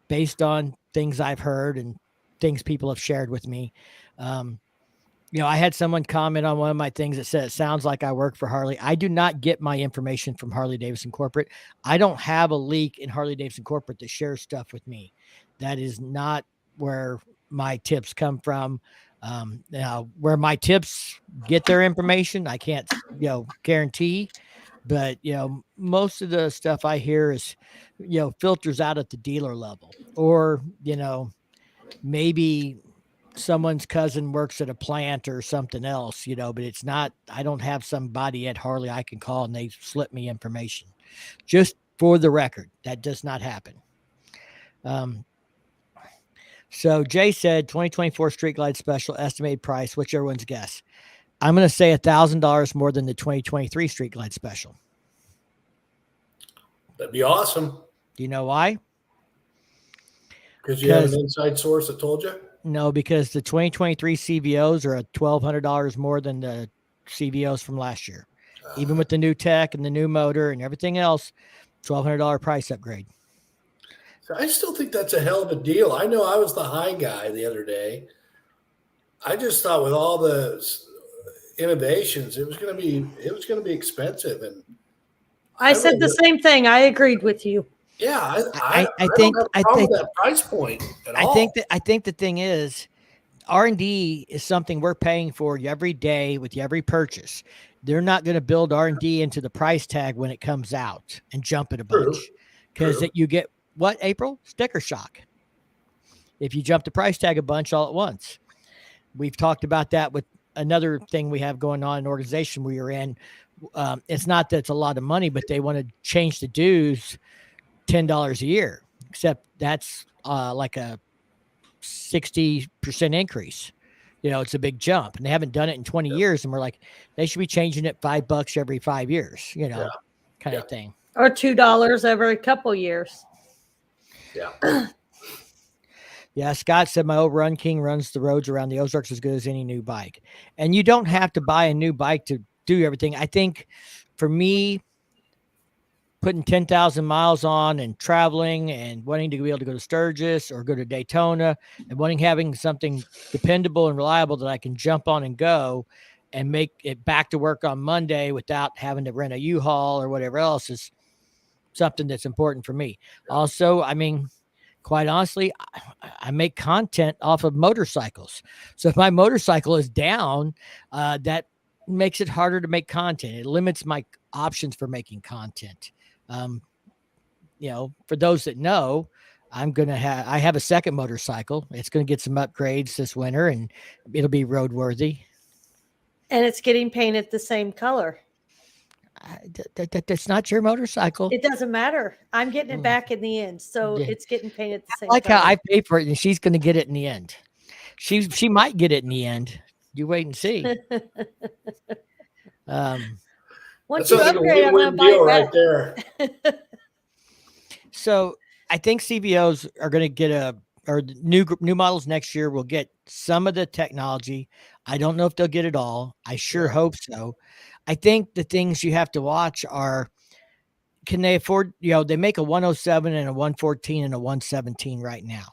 based on things I've heard and things people have shared with me. I had someone comment on one of my things that said, it sounds like I work for Harley. I do not get my information from Harley Davidson Corporate. I don't have a leak in Harley Davidson Corporate to share stuff with me. That is not where my tips come from. Now, where my tips get their information, I can't, guarantee. But, most of the stuff I hear is, filters out at the dealer level, or, maybe someone's cousin works at a plant or something else, but it's not, I don't have somebody at Harley I can call and they slip me information. Just for the record, that does not happen. So Jay said 2024 Street Glide Special estimated price. What's everyone's guess? I'm going to say $1,000 more than the 2023 Street Glide Special. That'd be awesome. Do you know why? Because you have an inside source that told you? No, because the 2023 CVOs are $1,200 more than the CVOs from last year. Even with the new tech and the new motor and everything else, $1,200 price upgrade. So I still think that's a hell of a deal. I know I was the high guy the other day. I just thought with all the innovations, it was going to be expensive. And I said the same thing. I agreed with you. Yeah, I think that price point at all. I think the thing is, R&D is something we're paying for every day with every purchase. They're not going to build R&D into the price tag when it comes out and jump it a bunch, because you get what, April? Sticker shock. If you jump the price tag a bunch all at once. We've talked about that with another thing we have going on in an organization we are in. It's not that it's a lot of money, but they want to change the dues $10 a year, except that's like a 60% increase. It's a big jump, and they haven't done it in 20 years. And we're like, they should be changing it $5 every 5 years, kind of thing. Or $2 every couple years. Yeah. Yeah. Scott said, my old Run King runs the roads around the Ozarks as good as any new bike. And you don't have to buy a new bike to do everything. I think for me, putting 10,000 miles on and traveling and wanting to be able to go to Sturgis or go to Daytona and having something dependable and reliable that I can jump on and go and make it back to work on Monday without having to rent a U-Haul or whatever else is something that's important for me. Also, I mean, quite honestly, I make content off of motorcycles. So if my motorcycle is down, that makes it harder to make content. It limits my options for making content. For those that know, I have a second motorcycle. It's going to get some upgrades this winter and it'll be roadworthy. And it's getting painted the same color. That's not your motorcycle. It doesn't matter. I'm getting it back in the end. So it's getting painted the same color. color. How I pay for it and she's going to get it in the end. She might get it in the end. You wait and see. Once you upgrade, I'm going to buy it right there. So I think CVOs are going to get new models next year will get some of the technology. I don't know if they'll get it all. I sure hope so. I think the things you have to watch are, can they afford, they make a 107 and a 114 and a 117 right now.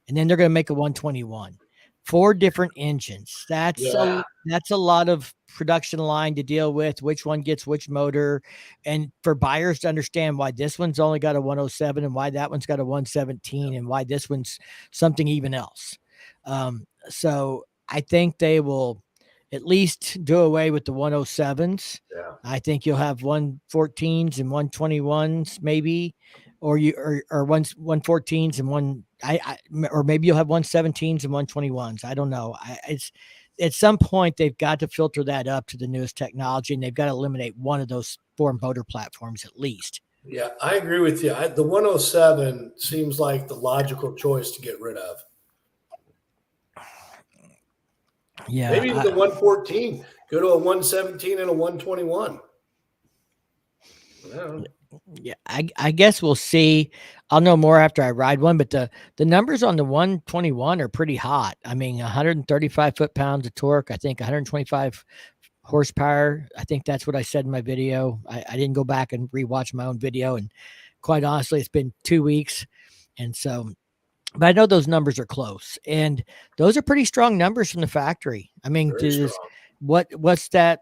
And then they're going to make a 121. 4 different engines. That's a lot of production line to deal with, which one gets which motor, and for buyers to understand why this one's only got a 107 and why that one's got a 117 and why this one's something even else. So I think they will at least do away with the 107s. Yeah. I think you'll have 114s and 121s maybe, or 114s and or maybe you'll have 117s and 121s. I don't know. It's at some point they've got to filter that up to the newest technology, and they've got to eliminate one of those 4 motor platforms at least. Yeah, I agree with you. The 107 seems like the logical choice to get rid of. Yeah, maybe the 114. Go to a 117 and a 121. Yeah, I guess we'll see. I'll know more after I ride one, but the numbers on the 121 are pretty hot. I mean, 135 foot-pounds of torque. I think 125 horsepower. I think that's what I said in my video. I didn't go back and rewatch my own video, and quite honestly, it's been 2 weeks, and so. But I know those numbers are close, and those are pretty strong numbers from the factory. I mean, what's that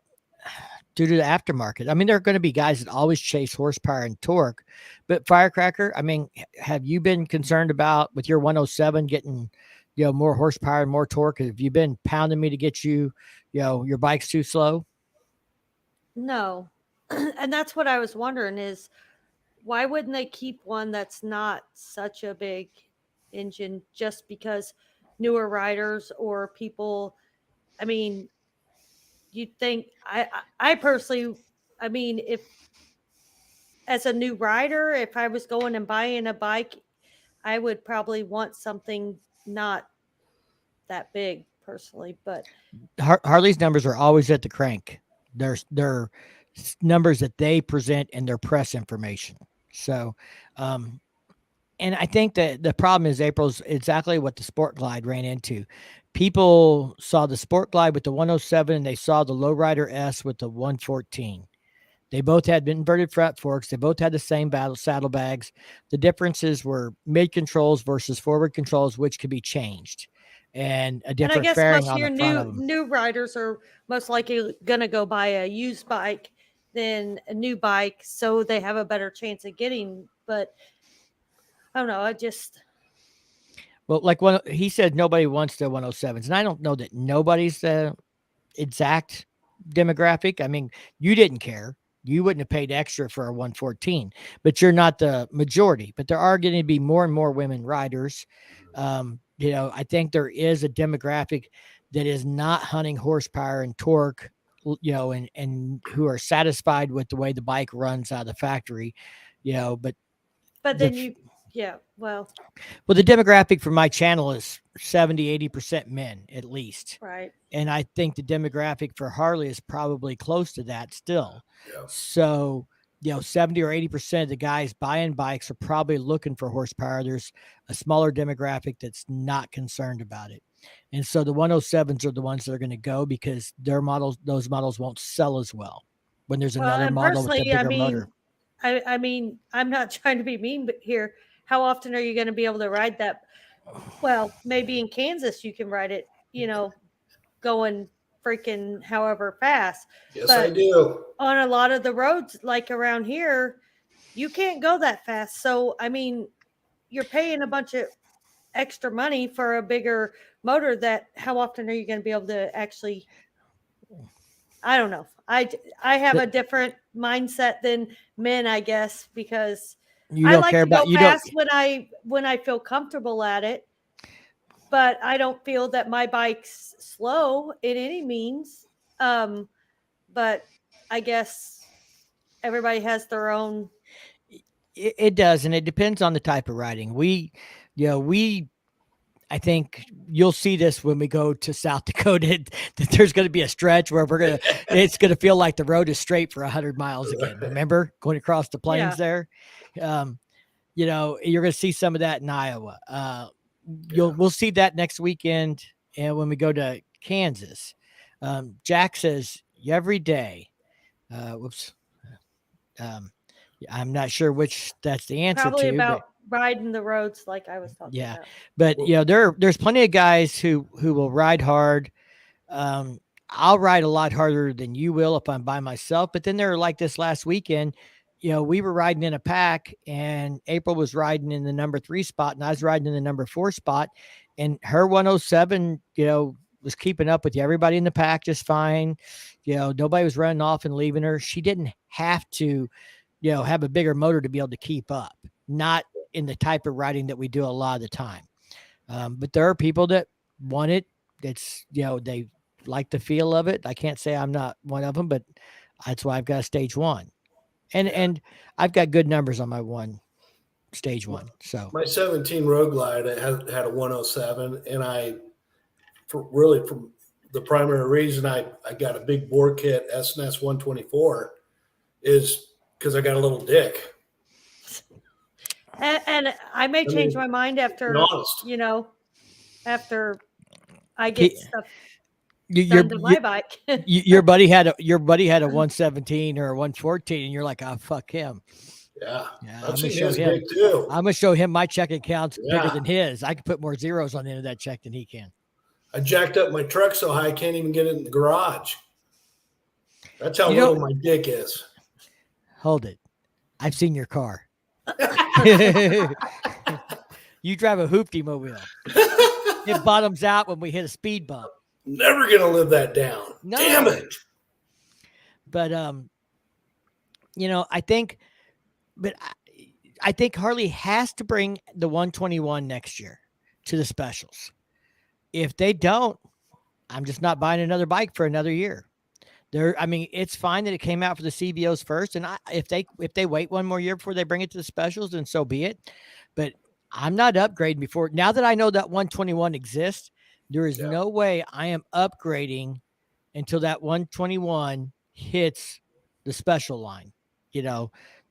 due to the aftermarket? I mean, there are going to be guys that always chase horsepower and torque, but Firecracker, I mean, have you been concerned about with your 107 getting, more horsepower and more torque? Have you been pounding me to get your bike's too slow? No. And that's what I was wondering is why wouldn't they keep one that's not such a big engine just because newer riders or people, I mean, you'd think I personally, I mean, if as a new rider, if I was going and buying a bike, I would probably want something not that big personally, but Harley's numbers are always at the crank. They're numbers that they present in their press information. So, and I think that the problem is April's exactly what the Sport Glide ran into. People saw the Sport Glide with the 107 and they saw the Lowrider S with the 114. They both had inverted fret forks. They both had the same saddlebags. The differences were mid controls versus forward controls, which could be changed, and a different fairing on the front of them. New riders are most likely going to go buy a used bike than a new bike, so they have a better chance of getting. But I don't know. Well, like he said, nobody wants the 107s, and I don't know that nobody's the exact demographic. I mean, you didn't care. You wouldn't have paid extra for a 114, but you're not the majority. But there are going to be more and more women riders. I think there is a demographic that is not hunting horsepower and torque, and who are satisfied with the way the bike runs out of the factory, but then well, the demographic for my channel is 70-80% men at least. Right. And I think the demographic for Harley is probably close to that still. Yeah. So, 70 or 80% of the guys buying bikes are probably looking for horsepower. There's a smaller demographic that's not concerned about it. And so the 107s are the ones that are going to go because those models won't sell as well when there's another model with a bigger motor. I mean, I'm not trying to be mean, but here, how often are you going to be able to ride that? Well, maybe in Kansas you can ride it, going freaking however fast. Yes, I do. On a lot of the roads, like around here, you can't go that fast. So, I mean, you're paying a bunch of extra money for a bigger motor that how often are you going to be able to actually, I don't know. I have a different mindset than men, I guess, because I like to go fast when I feel comfortable at it, but I don't feel that my bike's slow in any means. But I guess everybody has their own. It does, and it depends on the type of riding. I think you'll see this when we go to South Dakota, that there's going to be a stretch where it's going to feel like the road is straight for 100 miles again. Remember going across the plains there? You're going to see some of that in Iowa. We'll see that next weekend. And when we go to Kansas, Jack says every day, I'm not sure which that's the answer Probably to. About riding the roads like I was talking about. But there's plenty of guys who will ride hard. I'll ride a lot harder than you will if I'm by myself. But then they're like this last weekend, we were riding in a pack and April was riding in the number 3 spot and I was riding in the number 4 spot, and her 107, was keeping up with everybody in the pack just fine. Nobody was running off and leaving her. She didn't have to, have a bigger motor to be able to keep up. Not in the type of riding that we do a lot of the time. But there are people that want it. It's, they like the feel of it. I can't say I'm not one of them, but that's why I've got a stage one. And I've got good numbers on my stage one. So my 17 Road Glide had a 107, and from the primary reason I got a big bore kit SNS 124 is because I got a little dick. And I may change my mind after after I get stuff done to my bike. your buddy had a 117 or a 114, and you're like, oh, fuck him. Yeah, I'm gonna show him. I'm gonna show him my check account's bigger than his. I can put more zeros on the end of that check than he can. I jacked up my truck so high I can't even get it in the garage. That's how little my dick is. Hold it. I've seen your car. You drive a hoopty mobile. It bottoms out when we hit a speed bump. Never gonna live that down. No. Damn it. But I think Harley has to bring the 121 next year to the specials. If they don't, I'm just not buying another bike for another year. It's fine that it came out for the CVOs first, and if they wait one more year before they bring it to the specials, then so be it. But I'm not upgrading before. Now that I know that 121 exists, there is no way I am upgrading until that 121 hits the special line.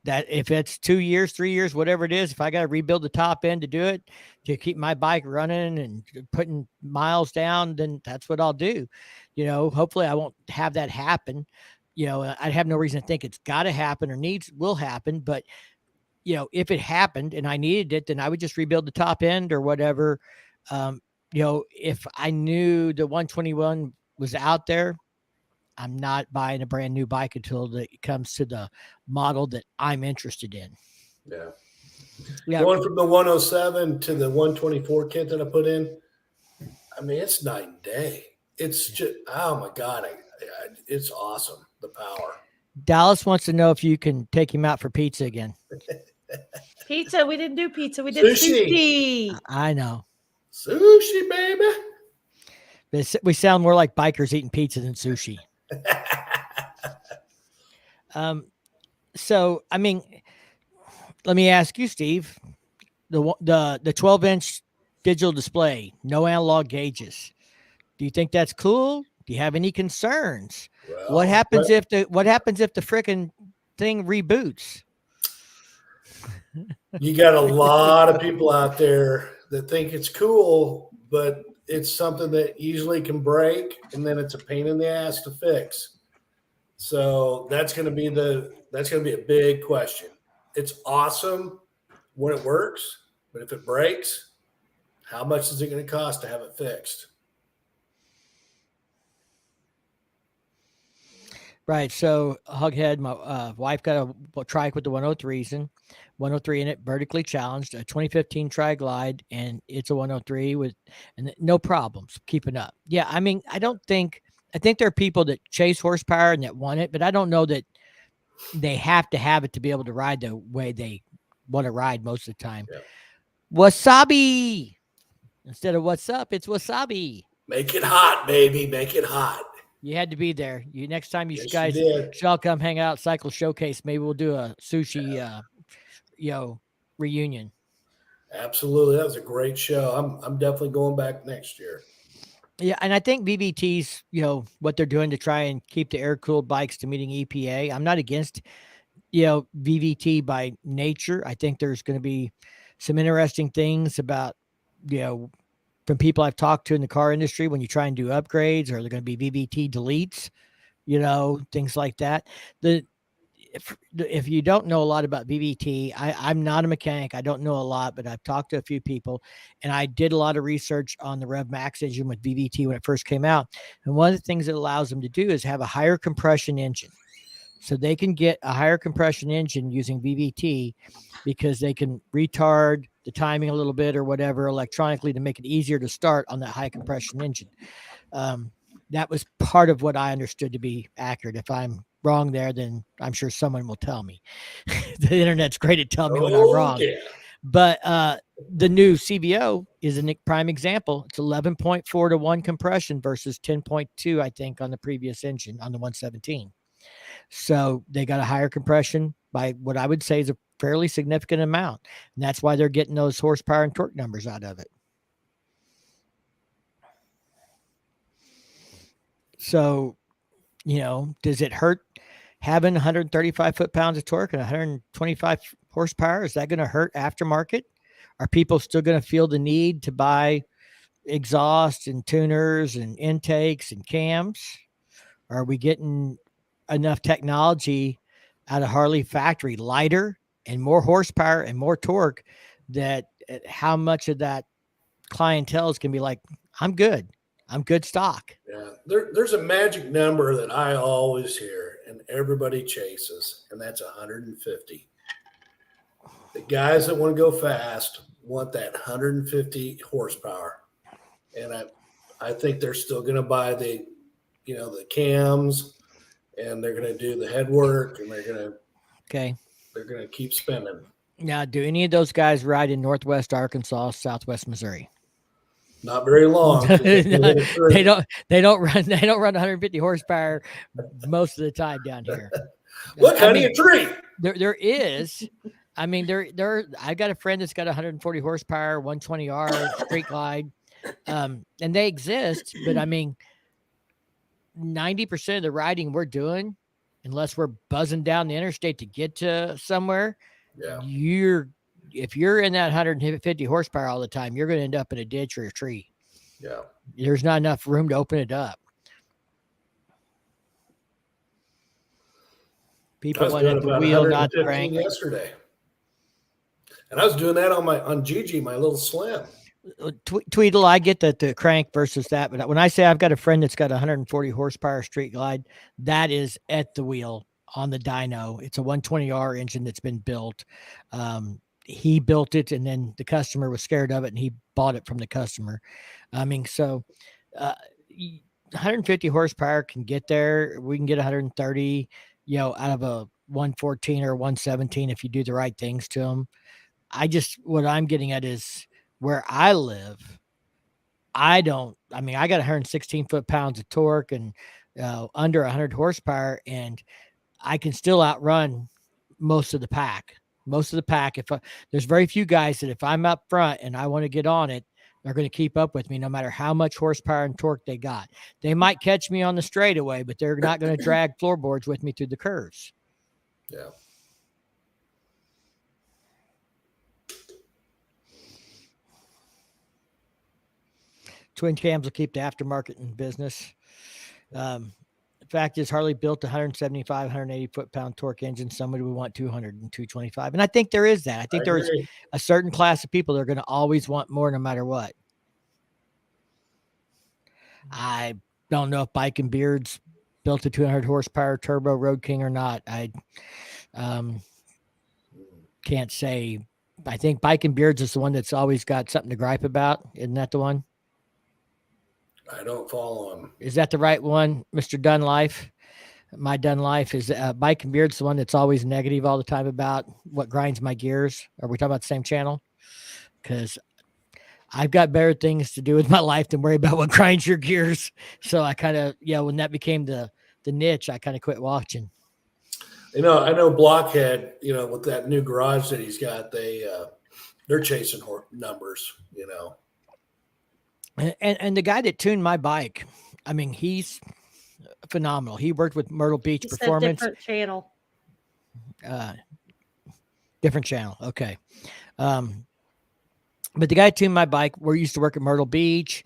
That if it's 2 years, 3 years, whatever it is, if I got to rebuild the top end to do it, to keep my bike running and putting miles down, then that's what I'll do. Hopefully I won't have that happen. I have no reason to think it's got to happen or will happen. But, if it happened and I needed it, then I would just rebuild the top end or whatever. If I knew the 121 was out there, I'm not buying a brand new bike until it comes to the model that I'm interested in. Yeah. Going from the 107 to the 124 kit that I put in, it's night and day. It's just, oh my God, it's awesome, the power. Dallas wants to know if you can take him out for pizza again. Pizza? We didn't do pizza. We did sushi. I know. Sushi, baby. We sound more like bikers eating pizza than sushi. So, let me ask you, Steve, the 12-inch digital display, no analog gauges. Do you think that's cool? Do you have any concerns? Well, what happens if the frickin' thing reboots? You got a lot of people out there that think it's cool, but it's something that easily can break, and then it's a pain in the ass to fix. So that's going to be a big question. It's awesome when it works, but if it breaks, how much is it going to cost to have it fixed? Right. So Hughead, my wife got a trike with the 103 in it, vertically challenged, a 2015 Tri-Glide, and it's a 103 with no problems keeping up. Yeah. I think there are people that chase horsepower and that want it, but I don't know that they have to have it to be able to ride the way they want to ride most of the time. Yeah. Wasabi. Instead of what's up, it's wasabi. Make it hot, baby. Make it hot. You had to be there. Next time you guys shall come hang out, Cycle Showcase. Maybe we'll do a sushi, reunion. Absolutely, that was a great show. I'm definitely going back next year. Yeah, and I think VVT's, what they're doing to try and keep the air-cooled bikes to meeting EPA. I'm not against, VVT by nature. I think there's going to be some interesting things about, from people I've talked to in the car industry when you try and do upgrades, or they're going to be VVT deletes, things like that. If you don't know a lot about VVT, I'm not a mechanic. I don't know a lot, but I've talked to a few people, and I did a lot of research on the Rev Max engine with VVT when it first came out. And one of the things it allows them to do is have a higher compression engine. So they can get a higher compression engine using VVT because they can retard the timing a little bit or whatever electronically to make it easier to start on that high compression engine. That was part of what I understood to be accurate. If I'm wrong there, then I'm sure someone will tell me. The internet's great at telling me when I'm wrong. Yeah. But the new CVO is a prime example. It's 11.4 to 1 compression versus 10.2, I think, on the previous engine on the 117. So they got a higher compression by what I would say is a fairly significant amount. And that's why they're getting those horsepower and torque numbers out of it. So, does it hurt having 135 foot-pounds of torque and 125 horsepower? Is that going to hurt aftermarket? Are people still going to feel the need to buy exhaust and tuners and intakes and cams? Are we getting enough technology out of Harley factory, lighter and more horsepower and more torque, that how much of that clientele is going to be like, I'm good stock? Yeah, there's a magic number that I always hear and everybody chases, and that's 150. The guys that want to go fast want that 150 horsepower. And I think they're still going to buy the cams, and they're going to do the head work, and they're going to keep spending. Now, do any of those guys ride in Northwest Arkansas, Southwest Missouri? Not very long. They don't run 150 horsepower most of the time down here. What kind of tree? There is. I mean, I got a friend that's got 140 horsepower, 120R straight glide, and they exist. But I mean, 90% of the riding we're doing, unless we're buzzing down the interstate to get to somewhere, if you're in that 150 horsepower all the time, you're going to end up in a ditch or a tree. Yeah. There's not enough room to open it up. People wanted the wheel, not the crank. Yesterday. And I was doing that on Gigi, my little Slim. Tweedle, I get that the crank versus that, but when I say I've got a friend that's got 140 horsepower street glide, that is at the wheel on the dyno. It's a 120R engine that's been built. He built it, and then the customer was scared of it, and he bought it from the customer. I mean, so 150 horsepower can get there. We can get 130, out of a 114 or 117 if you do the right things to them. What I'm getting at is where I live, I got 116 foot-pounds of torque and under 100 horsepower, and I can still outrun most of the pack. There's very few guys that if I'm up front and I want to get on it, they're going to keep up with me no matter how much horsepower and torque they got. They might catch me on the straightaway, but they're not going to drag floorboards with me through the curves. Yeah. Twin cams will keep the aftermarket in business. The fact is, Harley built a 175, 180 foot-pound torque engine. Somebody would want 200 and 225. And I think there is that. I think there's a certain class of people that are going to always want more no matter what. I don't know if Bike and Beards built a 200 horsepower turbo Road King or not. I can't say. I think Bike and Beards is the one that's always got something to gripe about. Isn't that the one? I don't follow him. Is that the right one, Mr. Dunlife? My Dunlife is Bike and Beard's the one that's always negative all the time about what grinds my gears. Are we talking about the same channel? Because I've got better things to do with my life than worry about what grinds your gears. So I kind of, when that became the niche, I kind of quit watching. I know Blockhead, with that new garage that he's got, they're chasing numbers, And the guy that tuned my bike, I mean, he's phenomenal. He worked with Myrtle Beach Performance. Different channel. Different channel. Okay. But the guy that tuned my bike, we used to work at Myrtle Beach.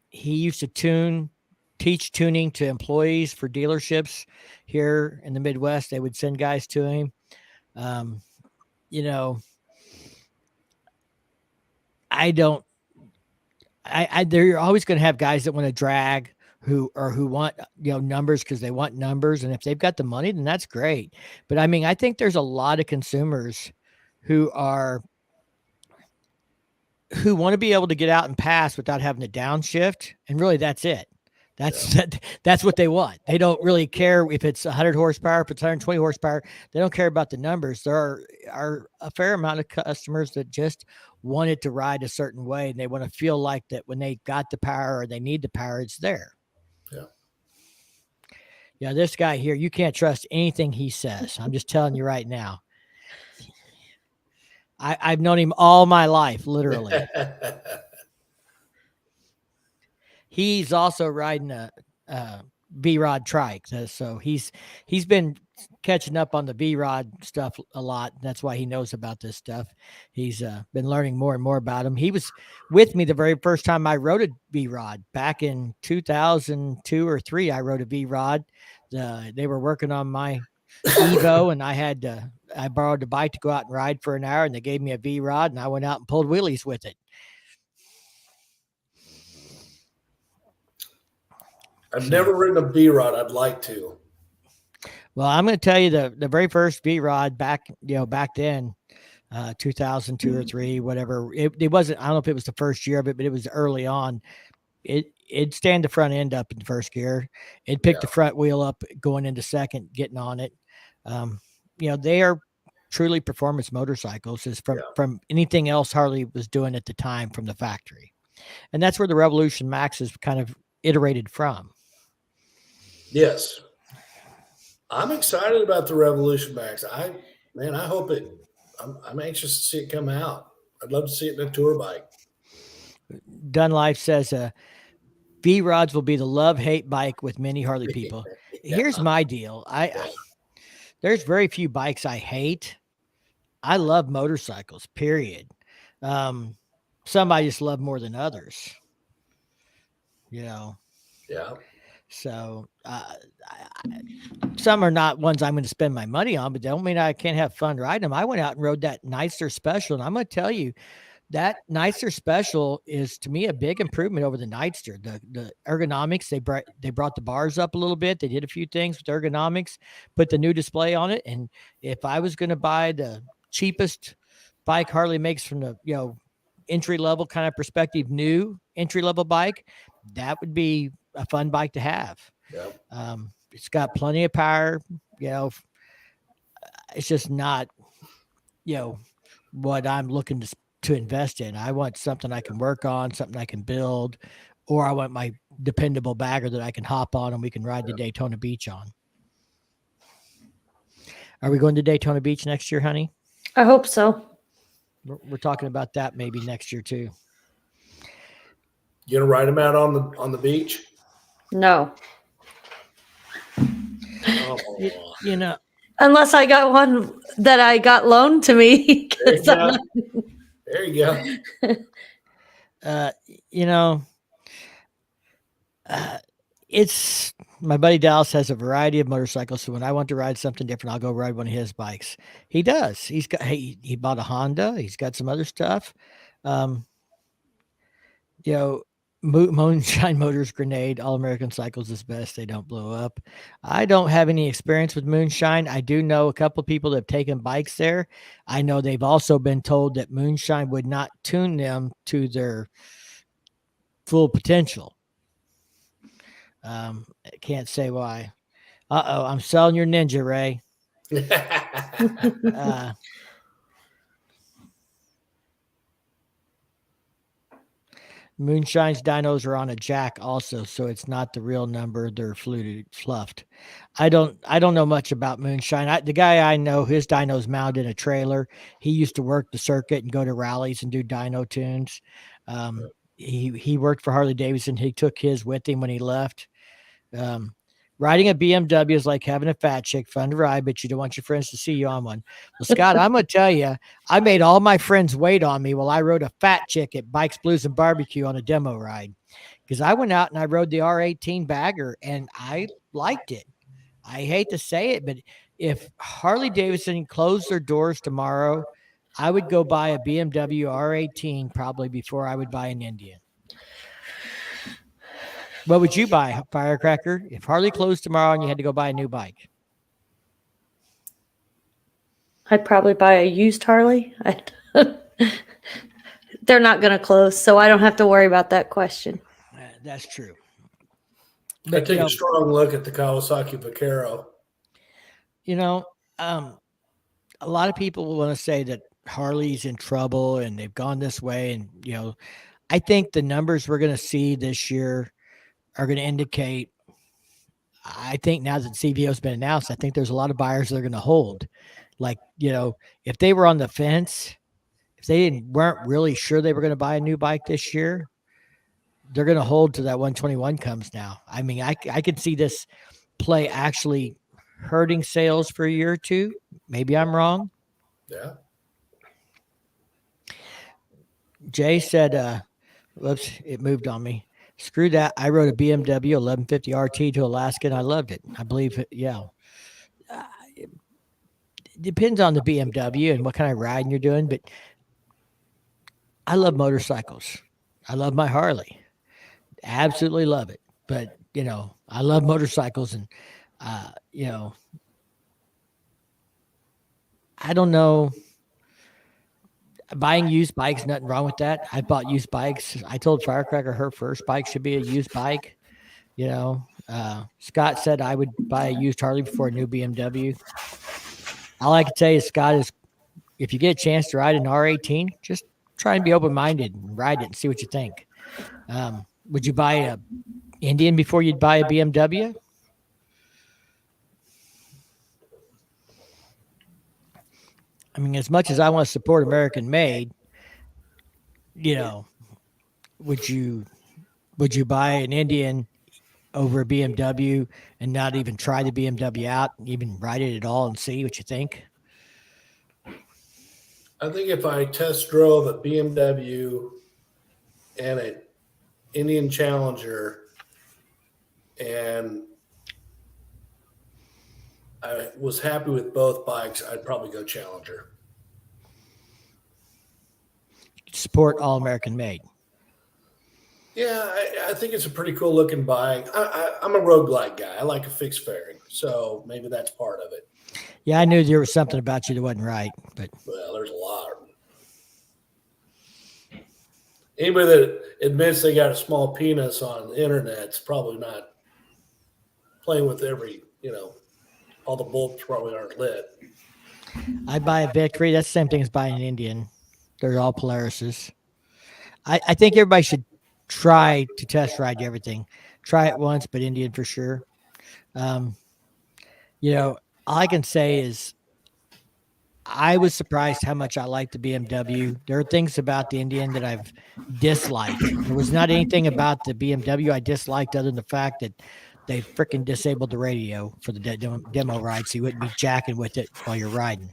He used to teach tuning to employees for dealerships here in the Midwest. They would send guys to him. They're always going to have guys that want to drag who want, numbers because they want numbers. And if they've got the money, then that's great. But I mean, I think there's a lot of consumers who who want to be able to get out and pass without having to downshift. And really, that's it. That's what they want. They don't really care if it's 100 horsepower, if it's 120 horsepower. They don't care about the numbers. There are a fair amount of customers that just want it to ride a certain way, and they want to feel like that when they got the power or they need the power, it's there. Yeah. Yeah, this guy here, you can't trust anything he says. I'm just telling you right now. I've known him all my life, literally. He's also riding a V-Rod trike. So he's been catching up on the V-Rod stuff a lot. That's why he knows about this stuff. He's been learning more and more about him. He was with me the very first time I rode a V-Rod back in 2002 or 3. I rode a V-Rod. They were working on my Evo, and I borrowed the bike to go out and ride for an hour, and they gave me a V-Rod, and I went out and pulled wheelies with it. I've never ridden a V-Rod. I'd like to. Well, I'm going to tell you the very first V-Rod back then, 2002 or 3, whatever. It wasn't, I don't know if it was the first year of it, but it was early on. It'd stand the front end up in the first gear. It'd pick the front wheel up going into second, getting on it. They are truly performance motorcycles from anything else Harley was doing at the time from the factory. And that's where the Revolution Max is kind of iterated from. Yes. I'm excited about the Revolution Max. I hope I'm anxious to see it come out. I'd love to see it in a tour bike. Dunlife says V-Rods will be the love-hate bike with many Harley people. Here's my deal. There's very few bikes I hate. I love motorcycles, period. Some I just love more than others. Yeah. So some are not ones I'm going to spend my money on, but they don't mean I can't have fun riding them. I went out and rode that Nightster Special, and I'm going to tell you, that Nightster Special is to me a big improvement over the Nightster. The ergonomics, they brought the bars up a little bit. They did a few things with ergonomics, put the new display on it. And if I was going to buy the cheapest bike Harley makes from the entry level kind of perspective, new entry level bike, that would be a fun bike to have. Yep. It's got plenty of power. It's just not what I'm looking to invest in. I want something I can work on, something I can build, or I want my dependable bagger that I can hop on and we can ride to Daytona Beach on. Are we going to Daytona Beach next year, honey? I hope so. We're talking about that maybe next year too. You gonna ride them out on the beach? No. Unless I got one that I got loaned to me. There you go. It's my buddy Dallas has a variety of motorcycles. So when I want to ride something different, I'll go ride one of his bikes. He does. He bought a Honda. He's got some other stuff. Moonshine Motors Grenade, All American Cycles is best. They don't blow up. I don't have any experience with Moonshine. I do know a couple of people that have taken bikes there. I know they've also been told that Moonshine would not tune them to their full potential. I can't say why. I'm selling your Ninja, Ray. Moonshine's dynos are on a jack also, so it's not the real number. They're fluffed. I don't know much about Moonshine. The guy I know, his dyno's mounted in a trailer. He used to work the circuit and go to rallies and do dyno tunes. He worked for Harley Davidson. He took his with him when he left. Riding a BMW is like having a fat chick, fun to ride, but you don't want your friends to see you on one. Well, Scott, I'm going to tell you, I made all my friends wait on me while I rode a fat chick at Bikes, Blues, and Barbecue on a demo ride. Because I went out and I rode the R18 bagger, and I liked it. I hate to say it, but if Harley Davidson closed their doors tomorrow, I would go buy a BMW R18 probably before I would buy an Indian. What would you buy, Firecracker, if Harley closed tomorrow and you had to go buy a new bike? I'd probably buy a used Harley. they're not going to close, so I don't have to worry about that question. That's true. I take a strong look at the Kawasaki Vaquero. A lot of people want to say that Harley's in trouble and they've gone this way. And, I think the numbers we're going to see this year are going to indicate, I think now that CVO has been announced, I think there's a lot of buyers that are going to hold. Like, if they were on the fence, if they weren't really sure they were going to buy a new bike this year, they're going to hold to that 121 comes now. I mean, I could see this play actually hurting sales for a year or two. Maybe I'm wrong. Yeah. Jay said, whoops, it moved on me. Screw that. I rode a BMW 1150 RT to Alaska and I loved it. I believe it. Yeah. It depends on the BMW and what kind of riding you're doing, but I love motorcycles. I love my Harley. Absolutely love it. But, I love motorcycles and, I don't know. Buying used bikes, nothing wrong with that. I bought used bikes. I told Firecracker her first bike should be a used bike. Scott said I would buy a used Harley before a new BMW. All I can say is, Scott, is if you get a chance to ride an R18, just try and be open-minded and ride it and see what you think. Would you buy a Indian before you'd buy a BMW? I mean, as much as I want to support American made, would you buy an Indian over a BMW and not even try the BMW out, even ride it at all and see what you think? I think if I test drove a BMW and an Indian Challenger and I was happy with both bikes, I'd probably go Challenger. Support all American made. Yeah, I think it's a pretty cool looking bike. I'm a road glide guy. I like a fixed fairing, so maybe that's part of it. Yeah, I knew there was something about you that wasn't right, but well, there's a lot. Anybody that admits they got a small penis on the internet's probably not playing with every, all the bulbs probably aren't lit. I buy a Victory. That's the same thing as buying an Indian. They're all Polarises. I think everybody should try to test ride everything. Try it once, but Indian for sure. All I can say is I was surprised how much I liked the BMW. There are things about the Indian that I've disliked. There was not anything about the BMW I disliked other than the fact that they freaking disabled the radio for the demo ride, so you wouldn't be jacking with it while you're riding.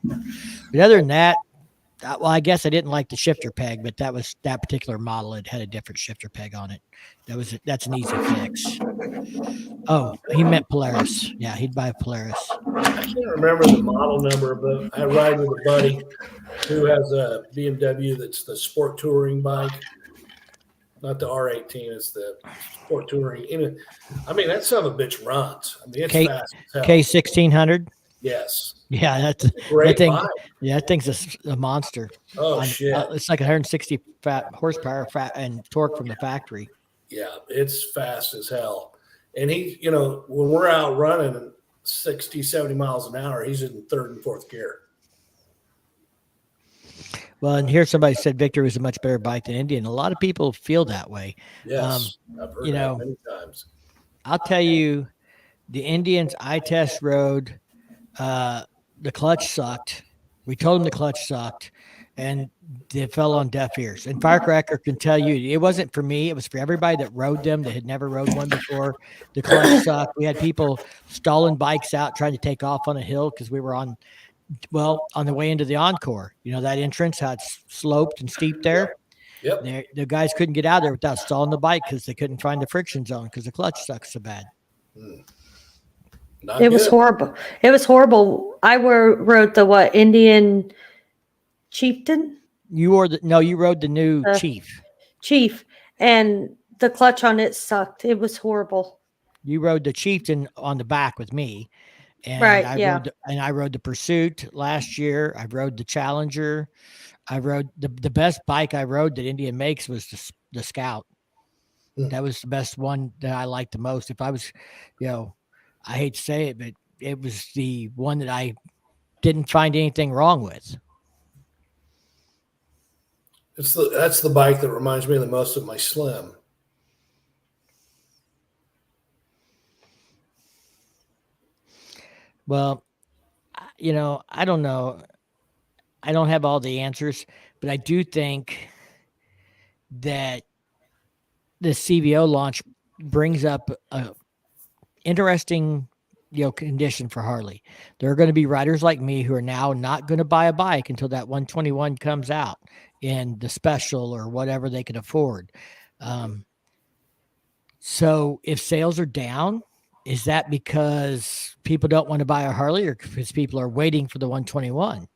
But other than that, well, I guess I didn't like the shifter peg, but that particular model. It had a different shifter peg on it. That's an easy fix. Oh, he meant Polaris. Yeah, he'd buy a Polaris. I can't remember the model number, but I ride with a buddy who has a BMW that's the sport touring bike. Not the R18, it's the sport touring. I mean, that son of a bitch runs. I mean, it's fast as hell. K1600? Yes. Yeah, that's great that thing. bike. Yeah, that thing's a monster. Oh, shit. It's like 160 horsepower and torque from the factory. Yeah, it's fast as hell. And he, when we're out running 60, 70 miles an hour, he's in third and fourth gear. Well, and here somebody said Victor was a much better bike than Indian. A lot of people feel that way. Yes, I've heard that many times. I'll tell you, the Indians I test rode, the clutch sucked. We told them the clutch sucked, and they fell on deaf ears. And Firecracker can tell you, it wasn't for me. It was for everybody that rode them that had never rode one before. The clutch sucked. We had people stalling bikes out trying to take off on a hill because we were on the way into the Encore. That entrance, how it's sloped and steep there. Yep. The guys couldn't get out there without stalling the bike because they couldn't find the friction zone because the clutch sucks so bad. It was horrible. It was horrible. I rode the Indian Chieftain? You rode the new Chief, and the clutch on it sucked. It was horrible. You rode the Chieftain on the back with me, And Right, I yeah. rode the Pursuit last year. I rode the Challenger. I rode the best bike I rode that Indian makes was the Scout. That was the best one that I liked the most. If I was, I hate to say it, but it was the one that I didn't find anything wrong with. That's the bike that reminds me the most of my Slim. Well, I don't know. I don't have all the answers, but I do think that the CVO launch brings up a interesting condition for Harley. There are going to be riders like me who are now not going to buy a bike until that 121 comes out in the special or whatever they can afford. So if sales are down, is that because people don't want to buy a Harley or because people are waiting for the 121?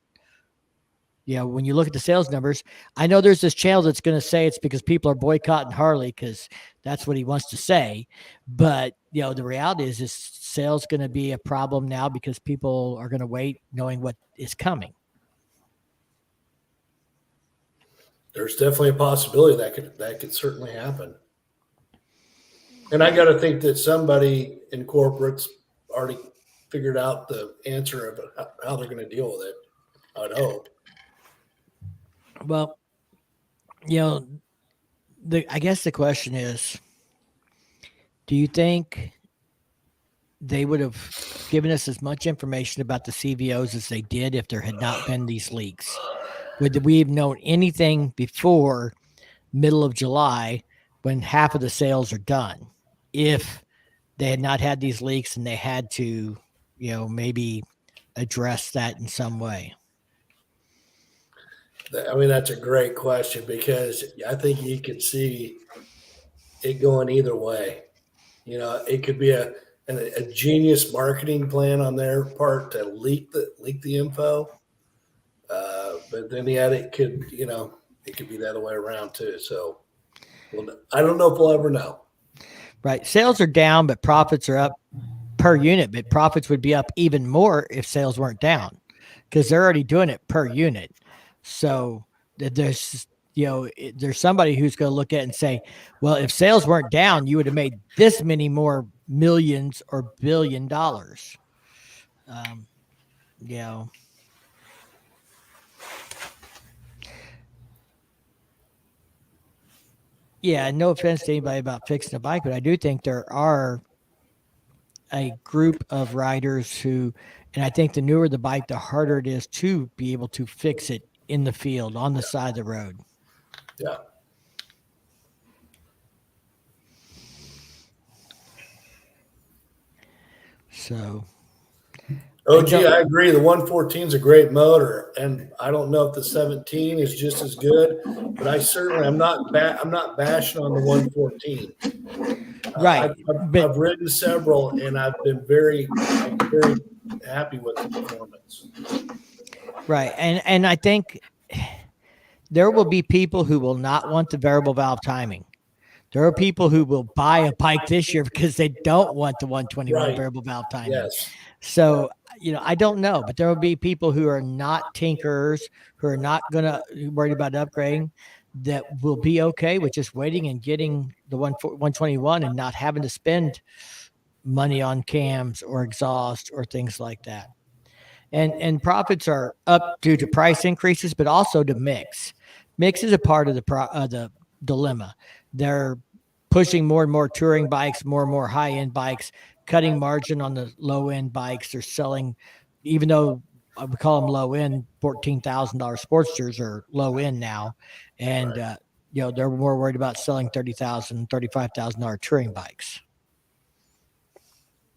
When you look at the sales numbers, I know there's this channel that's going to say it's because people are boycotting Harley because that's what he wants to say. But, the reality is sales going to be a problem now because people are going to wait knowing what is coming. There's definitely a possibility that could certainly happen. And I got to think that somebody in corporate's already figured out the answer of how they're going to deal with it. I'd hope. Well, I guess the question is, do you think they would have given us as much information about the CVOs as they did if there had not been these leaks? Would we have known anything before middle of July when half of the sales are done if they had not had these leaks and they had to, maybe address that in some way? I mean, that's a great question because I think you could see it going either way. It could be a genius marketing plan on their part to leak the info, but then it could it could be the other way around too. So, I don't know if we'll ever know. Right, sales are down, but profits are up per unit. But profits would be up even more if sales weren't down because they're already doing it per unit. So there's there's somebody who's going to look at it and say, well, if sales weren't down, you would have made this many more millions or $1 billion. Yeah, no offense to anybody about fixing a bike, but I do think there are a group of riders who, and I think the newer the bike, the harder it is to be able to fix it in the field, on the side of the road. Yeah. So. I agree. The 114 is a great motor, and I don't know if the 17 is just as good, but I'm not bashing on the 114. Right. I've ridden several, and I've been very happy with the performance. Right, and I think there will be people who will not want the variable valve timing. There are people who will buy a bike this year because they don't want the 121 variable valve timing. Yes. So, I don't know, but there will be people who are not tinkerers, who are not going to worry about upgrading, that will be okay with just waiting and getting the 121 and not having to spend money on cams or exhaust or things like that. And profits are up due to price increases, but also to mix. Mix is a part of the dilemma. They're pushing more and more touring bikes, more and more high-end bikes, cutting margin on the low-end bikes. They're selling, even though we call them low-end, $14,000 Sportsters are low-end now. And, they're more worried about selling $30,000, $35,000 touring bikes.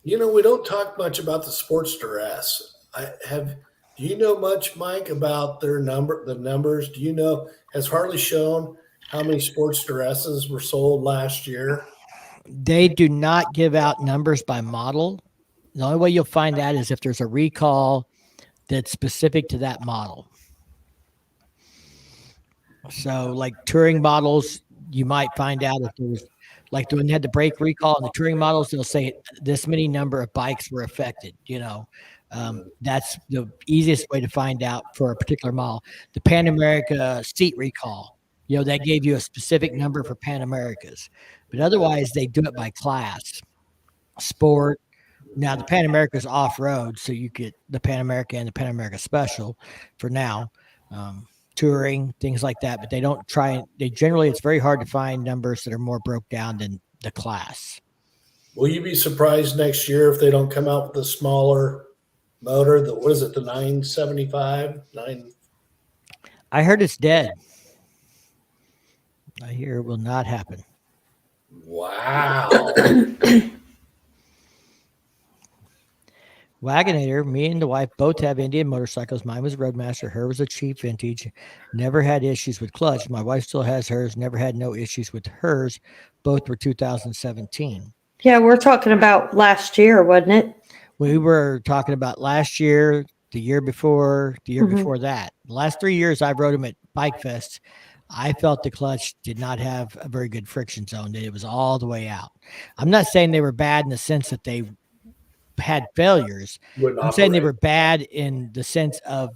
We don't talk much about the Sportster S. Do you know much, Mike, about the numbers? Do you know, has Harley shown how many Sportster S's were sold last year? They do not give out numbers by model. The only way you'll find that is if there's a recall that's specific to that model. So like touring models, you might find out if there's Like when they had the brake recall and the touring models, they'll say this many number of bikes were affected. That's the easiest way to find out for a particular model. The Pan America seat recall, that gave you a specific number for Pan Americas, but otherwise they do it by class, sport. Now the Pan America is off road, so you get the Pan America and the Pan America Special for now. Touring, things like that, but they don't try. They generally, it's very hard to find numbers that are more broke down than the class. Will you be surprised next year if they don't come out with a smaller motor? What is it, the 975? I heard it's dead. I hear it will not happen. Wow. Wagonator, me and the wife both have Indian motorcycles. Mine was Roadmaster. Her was a cheap vintage. Never had issues with clutch. My wife still has hers. Never had no issues with hers. Both were 2017. Yeah, we're talking about last year, wasn't it? We were talking about last year, the year before, the year before that. The last 3 years I rode them at Bike Fest. I felt the clutch did not have a very good friction zone. That it was all the way out. I'm not saying they were bad in the sense that they had failures. I'm saying they were bad in the sense of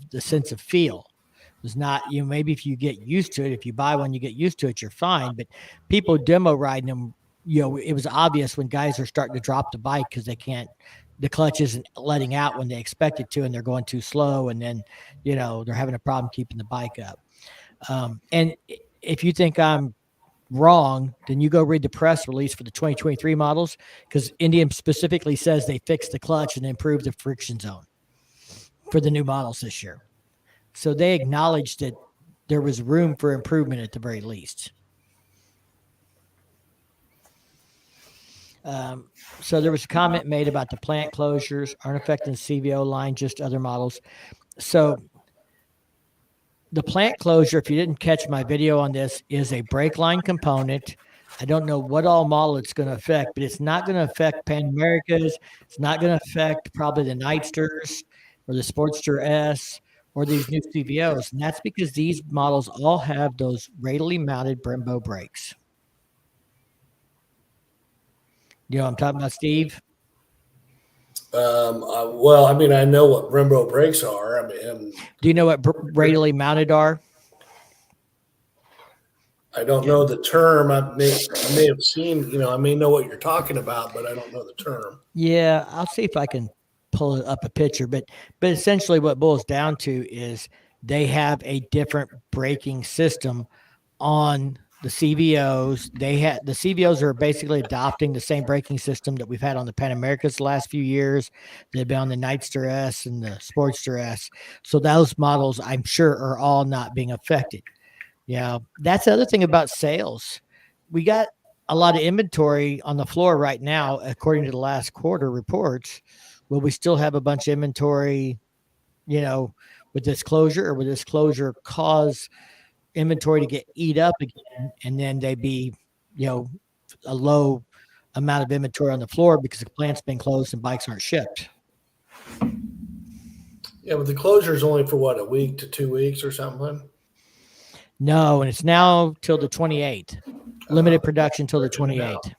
feel. It was not, maybe if you get used to it, if you buy one, you get used to it, you're fine. But people demo riding them, it was obvious when guys are starting to drop the bike because the clutch isn't letting out when they expect it to, and they're going too slow. And then, they're having a problem keeping the bike up. And if you think I'm wrong, then you go read the press release for the 2023 models, because Indian specifically says they fixed the clutch and improved the friction zone for the new models this year. So they acknowledged that there was room for improvement at the very least. So there was a comment made about the plant closures aren't affecting the CVO line, just other models. So the plant closure, if you didn't catch my video on this, is a brake line component. I don't know what all model it's going to affect, but it's not going to affect Pan Americas. It's not going to affect probably the Nightsters or the Sportster S or these new CVOs. And that's because these models all have those radially mounted Brembo brakes. You know what I'm talking about, Steve? Well, I mean, I know what Brembo brakes are. I mean, do you know what radially mounted are? I don't know the term. I may have seen, I may know what you're talking about, but I don't know the term. Yeah, I'll see if I can pull up a picture. But essentially what it boils down to is they have a different braking system on the CVOs. The CVOs are basically adopting the same braking system that we've had on the Pan Americas the last few years. They've been on the Nightster S and the Sportster S. So those models, I'm sure, are all not being affected. Yeah, that's the other thing about sales. We got a lot of inventory on the floor right now, according to the last quarter reports. Will we still have a bunch of inventory, with this closure, or will this closure cause inventory to get eat up again, and then they be, a low amount of inventory on the floor because the plant's been closed and bikes aren't shipped? Yeah, but the closure is only for what, a week to 2 weeks or something? No, and it's now till the 28th. Limited production till the 28th.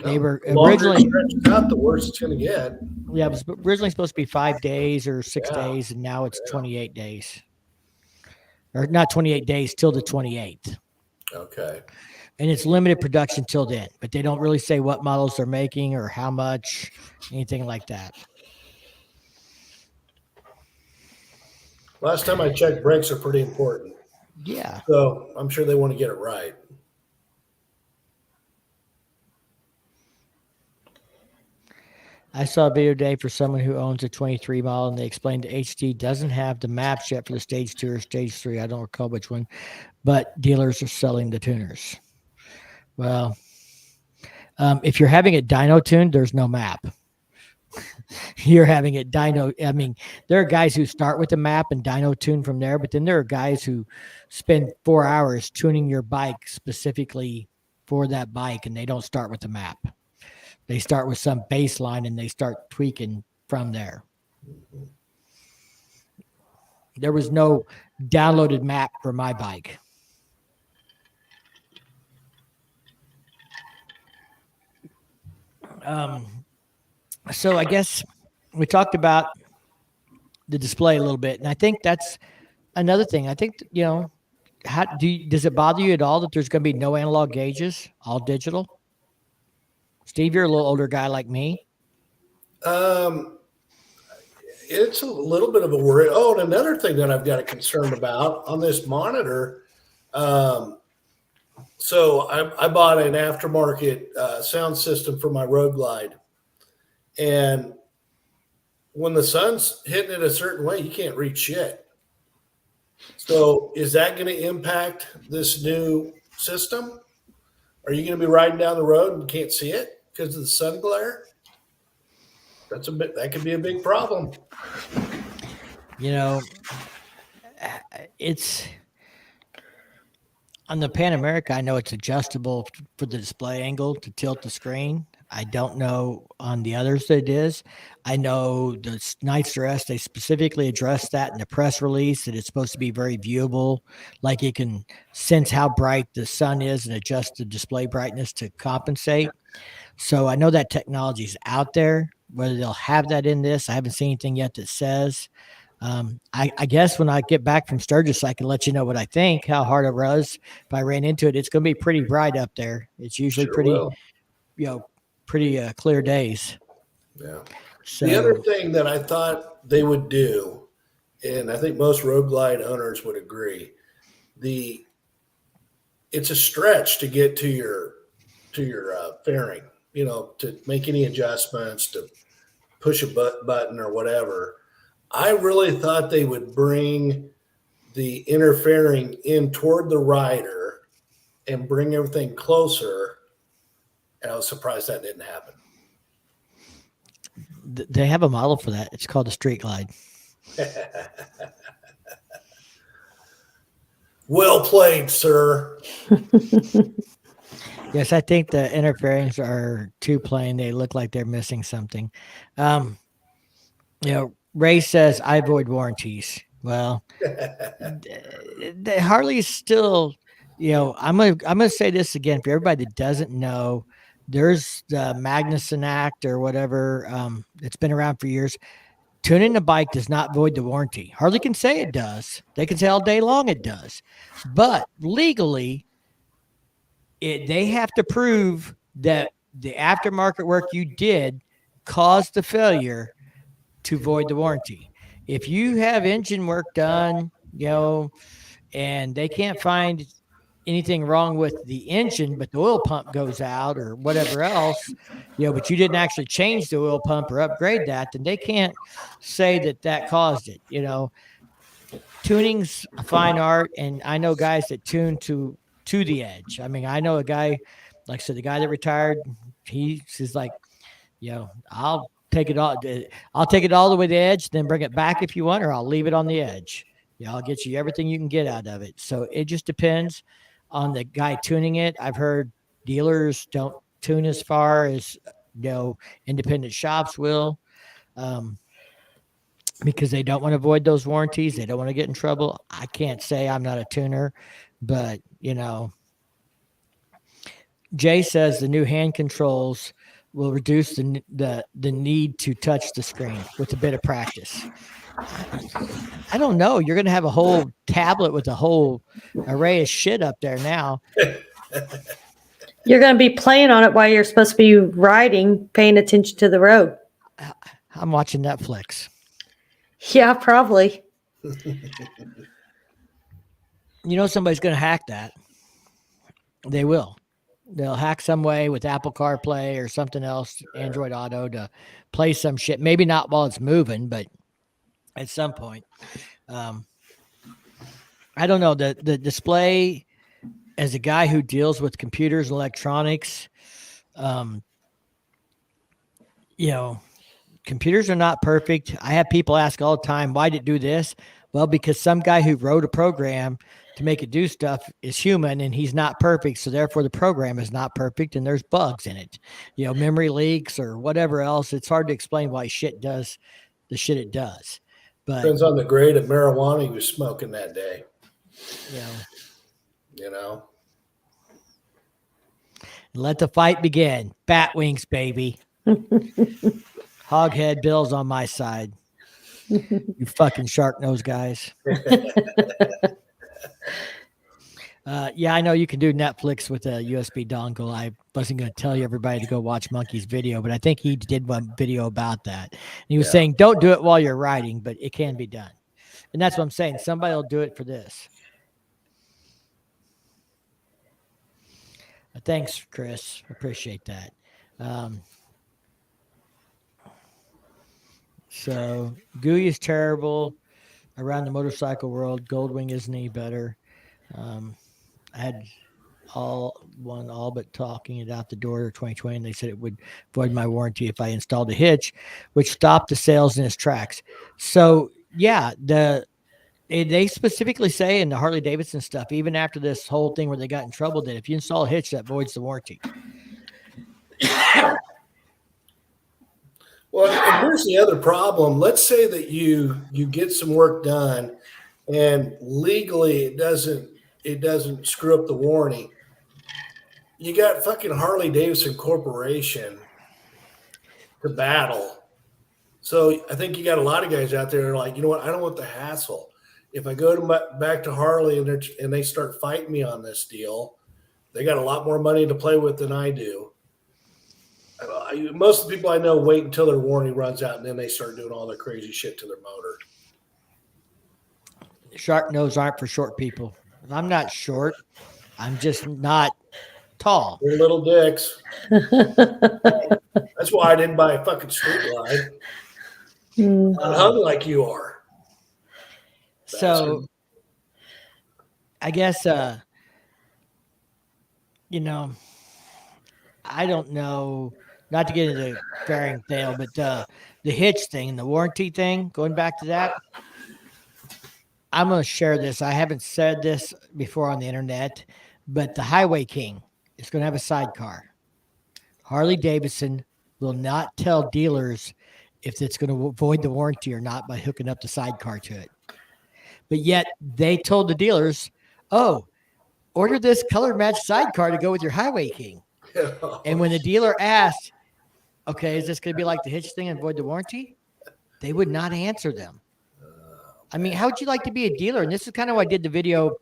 They were originally not the worst it's going to get. Yeah, it was originally supposed to be 5 days or 6 days, and now it's 28 days. Or not 28 days, till the 28th. Okay. And it's limited production till then, but they don't really say what models they're making or how much, anything like that. Last time I checked, brakes are pretty important. Yeah. So I'm sure they want to get it right. I saw a video today for someone who owns a 23 model, and they explained the HD doesn't have the maps yet for the stage 2 or stage 3. I don't recall which one, but dealers are selling the tuners. Well, if you're having it dyno tuned, there's no map. You're having it dyno. I mean, there are guys who start with the map and dyno tune from there, but then there are guys who spend 4 hours tuning your bike specifically for that bike, and they don't start with the map. They start with some baseline and they start tweaking from there. There was no downloaded map for my bike. So I guess we talked about the display a little bit, and I think that's another thing. I think does it bother you at all that there's going to be no analog gauges, all digital? Steve, you're a little older guy like me. It's a little bit of a worry. Oh, and another thing that I've got a concern about on this monitor. So I bought an aftermarket sound system for my Road Glide, and when the sun's hitting it a certain way, you can't read shit. So is that going to impact this new system? Are you going to be riding down the road and can't see it because of the sun glare? That could be a big problem. It's on the Pan America. I know it's adjustable for the display angle to tilt the screen. I don't know on the others that it is. I know the Nightster S, they specifically addressed that in the press release, that it's supposed to be very viewable. Like it can sense how bright the sun is and adjust the display brightness to compensate. So I know that technology is out there. Whether they'll have that in this, I haven't seen anything yet that says. I guess when I get back from Sturgis, I can let you know what I think, how hard it was. If I ran into it, it's going to be pretty bright up there. It's usually pretty clear days. Yeah. So, the other thing that I thought they would do, and I think most Road Glide owners would agree, it's a stretch to get to your fairing, to make any adjustments, to push a button or whatever. I really thought they would bring the inner fairing in toward the rider and bring everything closer. And I was surprised that didn't happen. They have a model for that. It's called a Street Glide. Well played, sir. Yes, I think the inner fairings are too plain. They look like they're missing something. Ray says, I avoid warranties. Well, the Harley's still, I'm gonna say this again for everybody that doesn't know. There's the Magnuson Act or whatever. It's been around for years. Tuning a bike does not void the warranty. Harley can say it does. They can say all day long it does. But legally, they have to prove that the aftermarket work you did caused the failure to void the warranty. If you have engine work done, and they can't find anything wrong with the engine, but the oil pump goes out or whatever else, but you didn't actually change the oil pump or upgrade that, then they can't say that caused it. Tuning's a fine art, and I know guys that tune to the edge. I mean, I know a guy, like I said, the guy that retired, he's like, I'll take it all the way to the edge, then bring it back if you want, or I'll leave it on the edge. I'll get you everything you can get out of it. So it just depends on the guy tuning it. I've heard dealers don't tune as far as independent shops will, because they don't want to avoid those warranties. They don't want to get in trouble. I can't say I'm not a tuner, but Jay says the new hand controls will reduce the need to touch the screen with a bit of practice. I don't know. You're going to have a whole tablet with a whole array of shit up there now. You're going to be playing on it while you're supposed to be riding, paying attention to the road. I'm watching Netflix. Yeah, probably. Somebody's going to hack that. They will. They'll hack some way with Apple CarPlay or something else, Android Auto, to play some shit. Maybe not while it's moving, but at some point. I don't know. The display, as a guy who deals with computers and electronics, computers are not perfect. I have people ask all the time, why did it do this? Well, because some guy who wrote a program to make it do stuff is human, and he's not perfect. So therefore the program is not perfect, and there's bugs in it, memory leaks or whatever else. It's hard to explain why shit does the shit it does. But depends on the grade of marijuana he was smoking that day. Let the fight begin. Bat wings, baby. Hoghead Bill's on my side. You fucking shark nose guys. Yeah, I know you can do Netflix with a USB dongle. I wasn't going to tell you everybody to go watch Monkey's video, but I think he did one video about that. And he was saying, don't do it while you're riding, but it can be done. And that's what I'm saying. Somebody will do it for this. Thanks, Chris. Appreciate that. So GUI is terrible around the motorcycle world. Goldwing isn't any better. I had all but talking it out the door 2020, and they said it would void my warranty if I installed a hitch, which stopped the sales in its tracks. So yeah, they specifically say in the Harley Davidson stuff, even after this whole thing where they got in trouble, that if you install a hitch, that voids the warranty. Well, and here's the other problem. Let's say that you get some work done, and legally it doesn't screw up the warranty. You got fucking Harley Davidson Corporation to battle. So I think you got a lot of guys out there that are like, you know what? I don't want the hassle. If I go back to Harley and they start fighting me on this deal, they got a lot more money to play with than I do. Most of the people I know wait until their warranty runs out and then they start doing all their crazy shit to their motor. Shark nose aren't for short people. I'm not short. I'm just not tall. They're little dicks. That's why I didn't buy a fucking street light. Not hung like you are. So I guess, I don't know, not to get into fairing tale, but the hitch thing and the warranty thing, going back to that, I'm going to share this. I haven't said this before on the internet, but the Highway King is going to have a sidecar. Harley Davidson will not tell dealers if it's going to void the warranty or not by hooking up the sidecar to it. But yet they told the dealers, oh, order this color match sidecar to go with your Highway King. And when the dealer asked, okay, is this going to be like the hitch thing and void the warranty? They would not answer them. I mean, how would you like to be a dealer? And this is kind of why I did the video.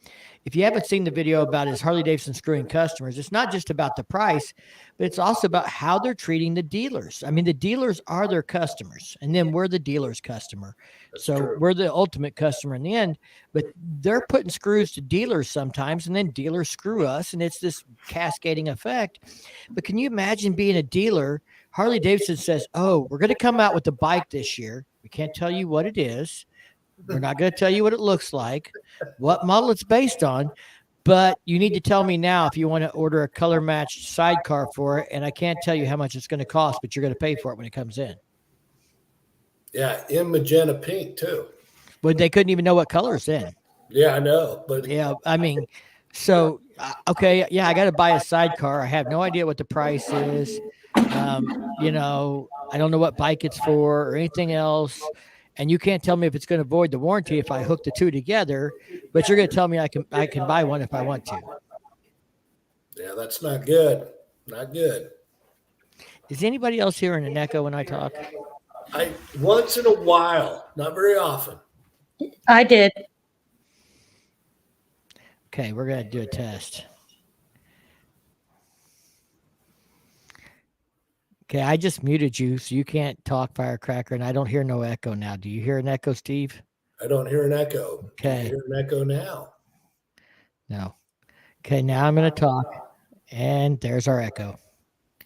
If you haven't seen the video about his Harley Davidson screwing customers, it's not just about the price, but it's also about how they're treating the dealers. I mean, the dealers are their customers, and then we're the dealer's customer. That's so true. We're the ultimate customer in the end, but they're putting screws to dealers sometimes, and then dealers screw us, and it's this cascading effect. But can you imagine being a dealer? Harley Davidson says, oh, we're going to come out with a bike this year. We can't tell you what it is. We're not going to tell you what it looks like, what model it's based on, but you need to tell me now if you want to order a color matched sidecar for it. And I can't tell you how much it's going to cost, but you're going to pay for it when it comes in. Yeah, in magenta pink too. But they couldn't even know what color it's in. Yeah, I know. But yeah, I mean, so, okay, yeah, I got to buy a sidecar. I have no idea what the price is. I don't know what bike it's for or anything else. And you can't tell me if it's going to void the warranty if I hook the two together, but you're going to tell me I can buy one if I want to. Yeah, that's not good. Not good. Is anybody else hearing an echo when I talk? Once in a while, not very often. I did. Okay, we're going to do a test. Okay, I just muted you, so you can't talk, Firecracker, and I don't hear no echo now. Do you hear an echo, Steve? I don't hear an echo. Okay. I hear an echo now. No. Okay, now I'm going to talk, and there's our echo.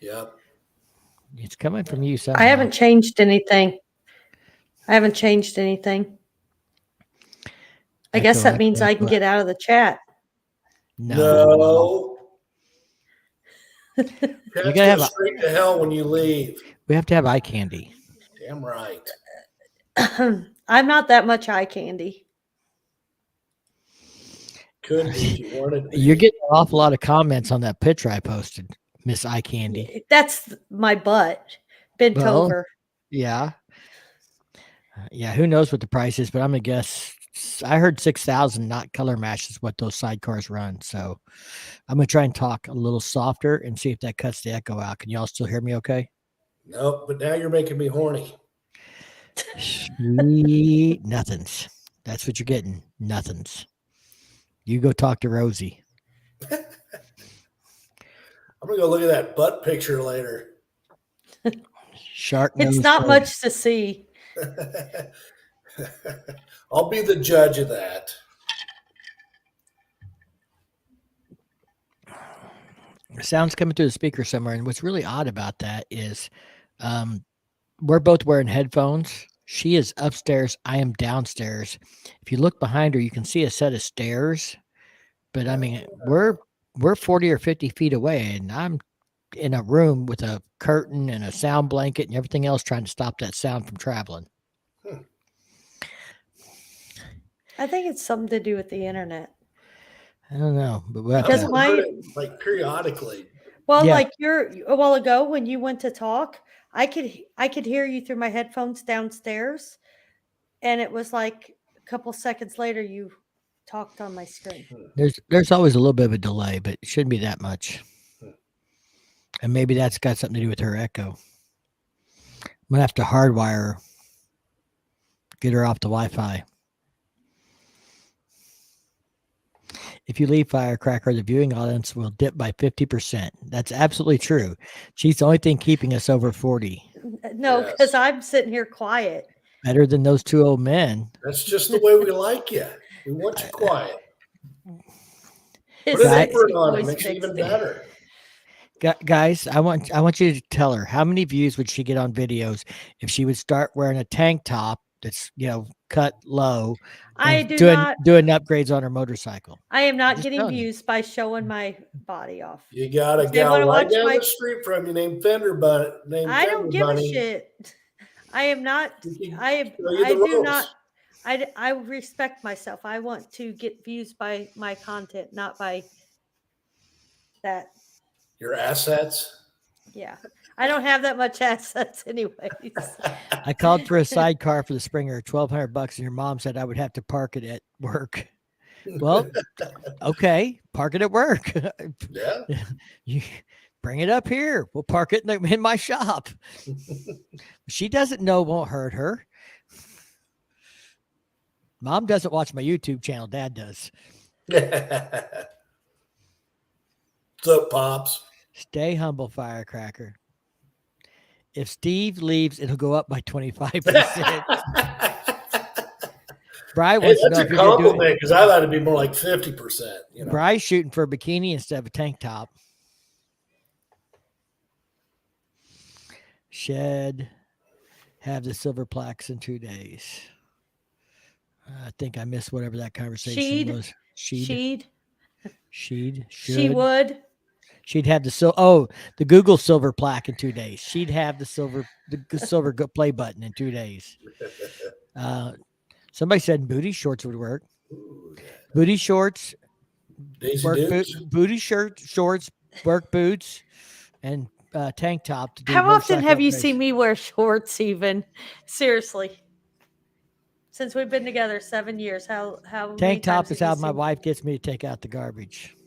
Yep. It's coming from you somehow. I haven't changed anything. I guess that means I can get out of the chat. No. You gotta have straight to hell when you leave. We have to have eye candy. Damn right. I'm not that much eye candy. Could be if you wanted. You're getting an awful lot of comments on that picture I posted, Miss Eye Candy. That's my butt bent over. Yeah. Yeah. Who knows what the price is, but I'm gonna guess. I heard 6,000, not color match, is what those sidecars run. So I'm going to try and talk a little softer and see if that cuts the echo out. Can y'all still hear me okay? Nope, but now you're making me horny. Sweet nothings. That's what you're getting. Nothings. You go talk to Rosie. I'm gonna go look at that butt picture later. Shark It's nose not Rosie. much to see. I'll be the judge of that. Sounds coming through the speaker somewhere. And what's really odd about that is we're both wearing headphones. She is upstairs. I am downstairs. If you look behind her, you can see a set of stairs. But I mean, we're 40 or 50 feet away, and I'm in a room with a curtain and a sound blanket and everything else trying to stop that sound from traveling. I think it's something to do with the internet. I don't know, but we'll have Because to- I've my- heard it, like periodically. Well, Yeah. like a while ago when you went to talk, I could hear you through my headphones downstairs, and it was like a couple seconds later you talked on my screen. there's always a little bit of a delay, but it shouldn't be that much. And maybe that's got something to do with her echo. I'm gonna have to hardwire her, get her off the Wi-Fi. If you leave Firecracker, the viewing audience will dip by 50%. That's absolutely true. She's the only thing keeping us over 40. No, Yes. because I'm sitting here quiet. Better than those two old men. That's just the way we like you. We want you quiet. His Put an Right. apron sexy on it, voice makes it even fixed it. better. Guys, I want you to tell her how many views would she get on videos if she would start wearing a tank top that's cut low. I and do doing not. doing upgrades on her motorcycle. I am not Just getting telling you. views by showing my body off. You got a If they wanna gal right watch down my- the street from you named Fender Bunny. I don't give a shit. I am not. He can I show you I the do ropes. not. I respect myself. I want to get views by my content, not by that. Your assets. Yeah, I don't have that much assets, anyways. I called for a sidecar for the Springer, $1,200, and your mom said I would have to park it at work. Well, okay, park it at work. Yeah. You bring it up here. We'll park it in my shop. She doesn't know, won't hurt her. Mom doesn't watch my YouTube channel. Dad does. What's up, Pops? Stay humble, Firecracker. If Steve leaves, it'll go up by 25%. Bri Hey, wants to know that's a if you're gonna do it. compliment because I thought it'd be more like 50%. You know, Bry's shooting for a bikini instead of a tank top. Shed have the silver plaques in 2 days. I think I missed whatever that conversation She'd. was. She'd. She'd. She would. She'd have the the Google silver plaque in 2 days. She'd have the silver play button in 2 days. Somebody said booty shorts would work. ooh, yeah. Booty shorts, Daisy work Dukes. booty shorts, work boots, and tank top. To do How often motorcycle have you upgrades. seen me wear shorts? Even seriously, since we've been together 7 years, how many Tank top times is have how you my seen me? wife gets me to take out the garbage.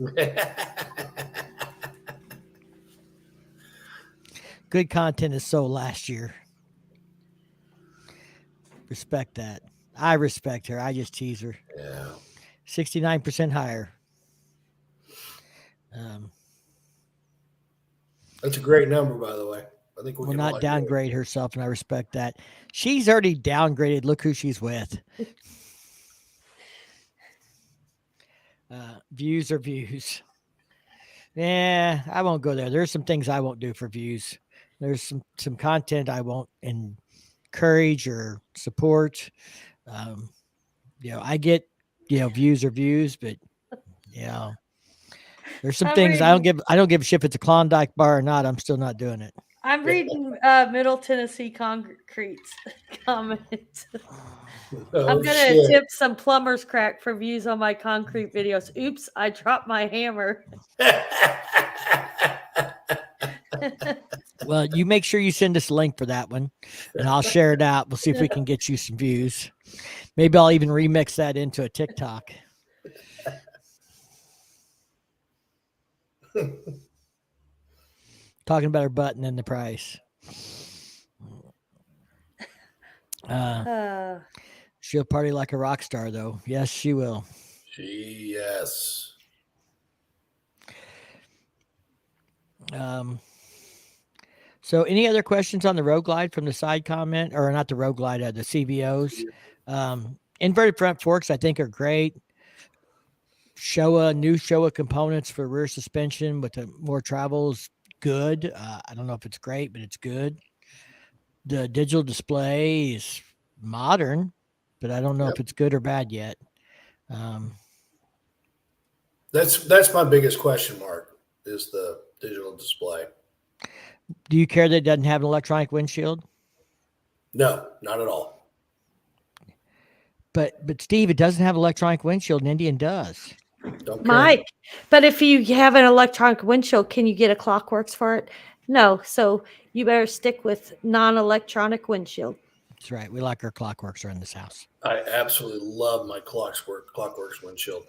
Good content is so last year. Respect that. I respect her. I just tease her. Yeah. 69% higher. That's a great number, by the way. I think we Will can not all agree. downgrade herself, and I respect that. She's already downgraded. Look who she's with. Views are views. Yeah, I won't go there. There's some things I won't do for views. There's some content I won't encourage or support. I get views are views, but there's some I'm things I don't reading- give a shit if it's a Klondike bar or not. I'm still not doing it. I'm reading Middle Tennessee Concrete's comments. Oh, I'm gonna shit. tip some plumber's crack for views on my concrete videos. Oops, I dropped my hammer. Well, you make sure you send us a link for that one, and I'll share it out. We'll see if we can get you some views. Maybe I'll even remix that into a TikTok. Talking about her button and the price. She'll party like a rock star, though. Yes, she will. Yes. So, any other questions on the Road Glide from the side comment, or not the Road Glide, the CVOs? Inverted front forks, I think, are great. New Showa components for rear suspension with the more travel is good. I don't know if it's great, but it's good. The digital display is modern, but I don't know if it's good or bad yet. That's my biggest question mark is the digital display. Do you care that it doesn't have an electronic windshield? No, not at all. But Steve, it doesn't have electronic windshield, and Indian does. Don't care. Mike, but if you have an electronic windshield, can you get a Clockworks for it? No, so you better stick with non-electronic windshield. That's right. We like our Clockworks around this house. I absolutely love my Clockworks windshield.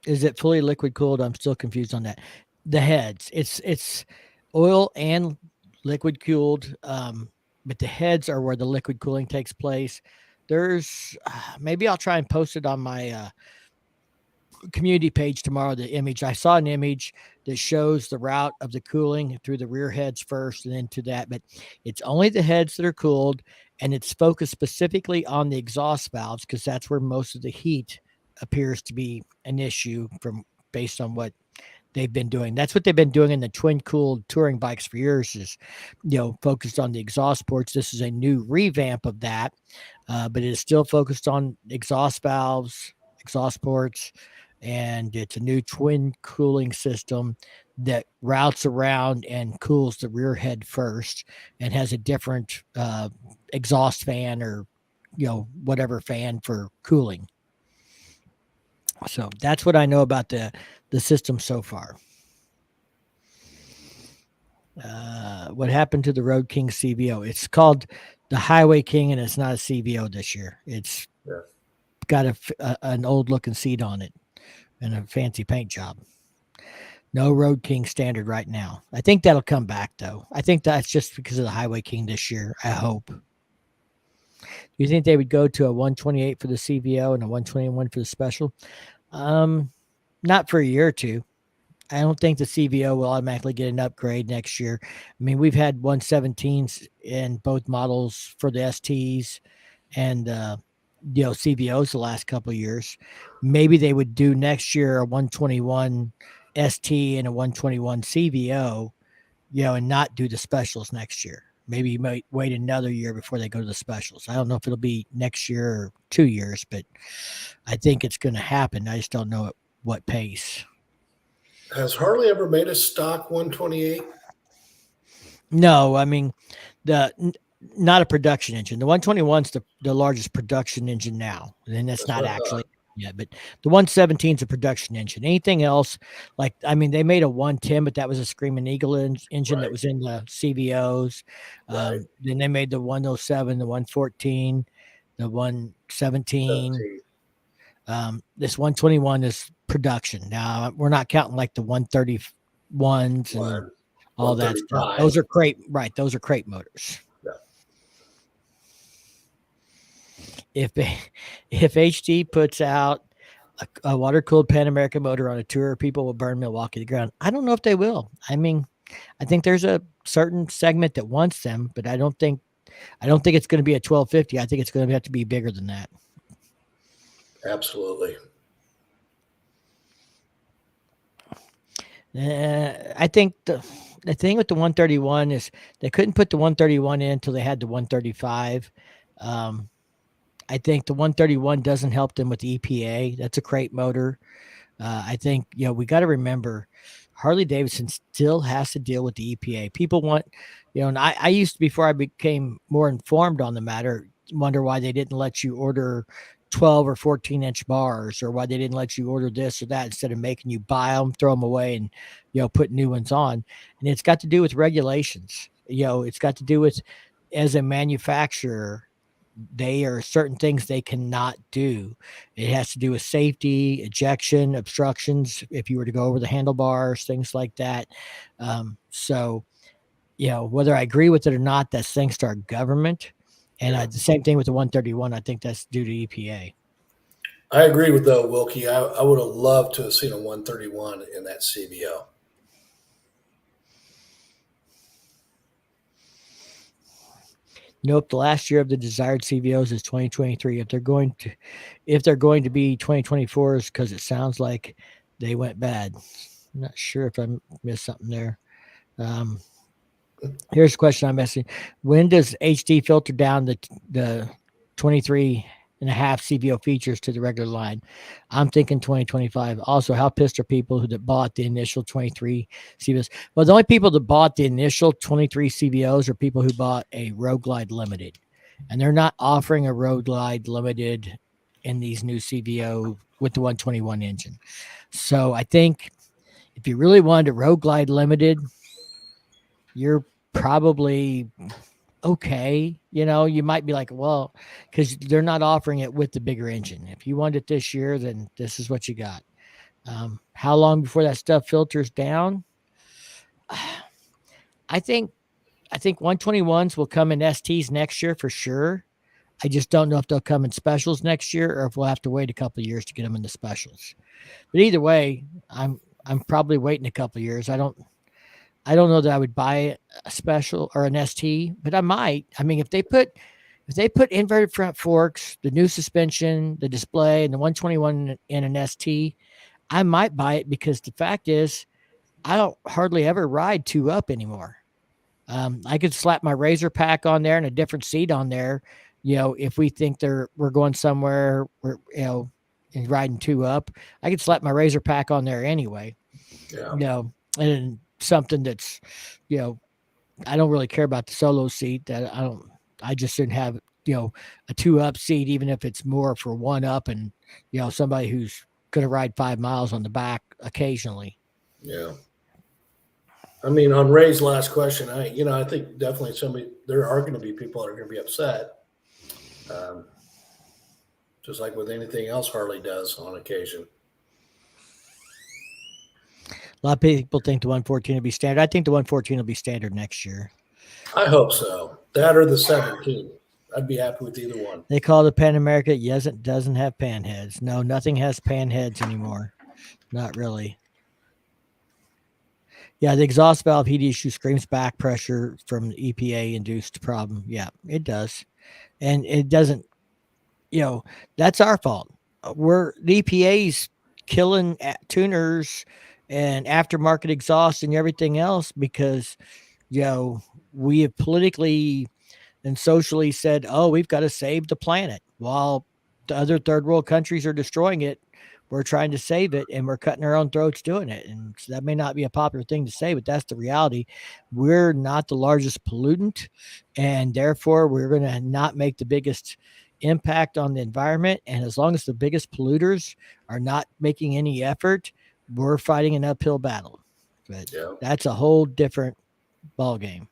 Is it fully liquid cooled? I'm still confused on that. The heads, it's oil and liquid cooled, but the heads are where the liquid cooling takes place. There's maybe I'll try and post it on my community page tomorrow. The image, I saw an image that shows the route of the cooling through the rear heads first and then to that, but it's only the heads that are cooled, and it's focused specifically on the exhaust valves because that's where most of the heat appears to be an issue based on what they've been doing. That's what they've been doing in the twin cooled touring bikes for years, is focused on the exhaust ports. This is a new revamp of that, but it is still focused on exhaust valves, exhaust ports, and it's a new twin cooling system that routes around and cools the rear head first and has a different exhaust fan or whatever fan for cooling. So that's what I know about the system so far. What happened to the Road King CVO? It's called the Highway King, and it's not a CVO this year. It's got an old looking seat on it and a fancy paint job. No Road King standard right now. I think that'll come back, though. I think that's just because of the Highway King this year, I hope. Do you think they would go to a 128 for the CVO and a 121 for the special? Not for a year or two. I don't think the CVO will automatically get an upgrade next year. I mean, we've had 117s in both models for the STs and CVOs the last couple of years. Maybe they would do next year a 121 ST and a 121 CVO, and not do the specials next year. Maybe you might wait another year before they go to the specials. I don't know if it'll be next year or 2 years, but I think it's going to happen. I just don't know at what pace. Has Harley ever made a stock 128? No, I mean, not a production engine. The 121's the largest production engine now, and that's not actually yet. But the 117 is a production engine. Anything else, they made a 110, but that was a Screaming Eagle engine that was in the CVOs. Then they made the 107, the 114, the 117. This 121 is production. Now we're not counting like the 131s and all that stuff. Those are crate, right? Those are crate motors. If HD puts out a water-cooled Pan American motor on a tour, people will burn Milwaukee to the ground. I don't know if they will. I mean, I think there's a certain segment that wants them, but I don't think it's going to be a 1250. I think it's going to have to be bigger than that. Absolutely. I think the thing with the 131 is they couldn't put the 131 in until they had the 135. I think the 131 doesn't help them with the EPA. That's a crate motor. I think, we got to remember Harley Davidson still has to deal with the EPA. People want, and I used to, before I became more informed on the matter, wonder why they didn't let you order 12 or 14 inch bars, or why they didn't let you order this or that instead of making you buy them, throw them away, and, put new ones on. And it's got to do with regulations. It's got to do with, as a manufacturer, there are certain things they cannot do. It has to do with safety, ejection, obstructions, if you were to go over the handlebars, things like that. So whether I agree with it or not, that's thanks to our government. And the same thing with the 131. I think that's due to EPA. I agree with Wilkie. I would have loved to have seen a 131 in that CVO. Nope. The last year of the desired CVOs is 2023. If they're going to be 2024s, because it sounds like they went bad. I'm not sure if I missed something there. Here's a question I'm asking: when does HD filter down the 23 and a half CVO features to the regular line? I'm thinking 2025. Also, how pissed are people that bought the initial 23 CVOs? Well, the only people that bought the initial 23 CVOs are people who bought a Road Glide Limited, and they're not offering a Road Glide Limited in these new CVO with the 121 engine. So I think if you really wanted a Road Glide Limited, you're probably okay. You might be like, well, because they're not offering it with the bigger engine. If you want it this year, then this is what you got. How long before that stuff filters down? I think 121s will come in STs next year for sure. I just don't know if they'll come in specials next year or if we'll have to wait a couple of years to get them in the specials. But either way, I'm probably waiting a couple of years. I don't know that I would buy a special or an ST, but I might. I mean, if they put inverted front forks, the new suspension, the display, and the 121 in an ST, I might buy it because the fact is, I don't hardly ever ride 2-up anymore. I could slap my Razor pack on there and a different seat on there. If we think we're going somewhere, and riding 2-up, I could slap my Razor pack on there anyway. Yeah. And something that's, I don't really care about the solo seat. I just shouldn't have, a 2-up seat, even if it's more for 1-up and, somebody who's going to ride 5 miles on the back occasionally. Yeah. I mean, on Ray's last question, I think definitely there are going to be people that are going to be upset. Just like with anything else Harley does on occasion. A lot of people think the 114 will be standard. I think the 114 will be standard next year. I hope so. That or the 17. I'd be happy with either one. They call the Pan America. Yes, it doesn't have pan heads. No, nothing has pan heads anymore. Not really. Yeah, the exhaust valve heat issue screams back pressure from the EPA-induced problem. Yeah, it does. And it doesn't, that's our fault. The EPA's killing tuners and aftermarket exhaust and everything else because, we have politically and socially said, oh, we've got to save the planet. While the other third world countries are destroying it, we're trying to save it and we're cutting our own throats doing it. And so that may not be a popular thing to say, but that's the reality. We're not the largest pollutant, and therefore we're going to not make the biggest impact on the environment. And as long as the biggest polluters are not making any effort, we're fighting an uphill battle. But that's a whole different ball game.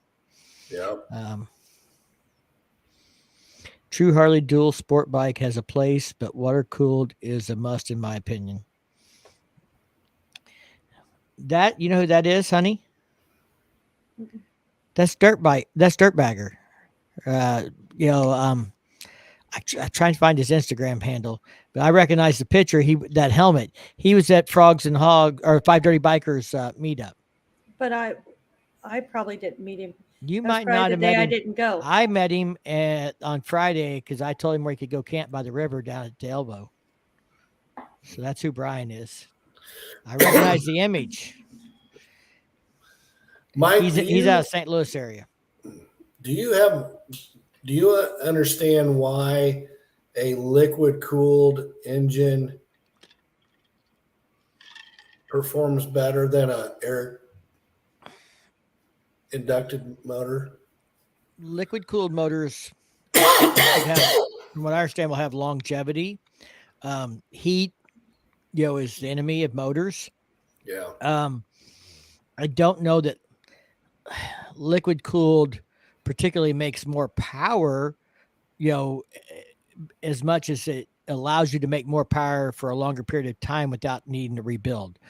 Yeah. True Harley dual sport bike has a place, but water cooled is a must in my opinion. That, you know who that is, honey? That's dirt bike. That's Dirtbagger. I try to find his Instagram handle, but I recognize the picture. That helmet. He was at Frogs and Hog or Five Dirty Bikers meetup. But I probably didn't meet him. You might not have met him. I didn't go. I met him on Friday because I told him where he could go camp by the river down at the Elbow. So that's who Brian is. I recognize the image. Mike, he's out of St. Louis area. Do you understand why a liquid cooled engine performs better than a air inducted motor? Liquid cooled motors, from what I understand, will have longevity. Heat, is the enemy of motors. Yeah. I don't know that liquid cooled particularly makes more power, as much as it allows you to make more power for a longer period of time without needing to rebuild.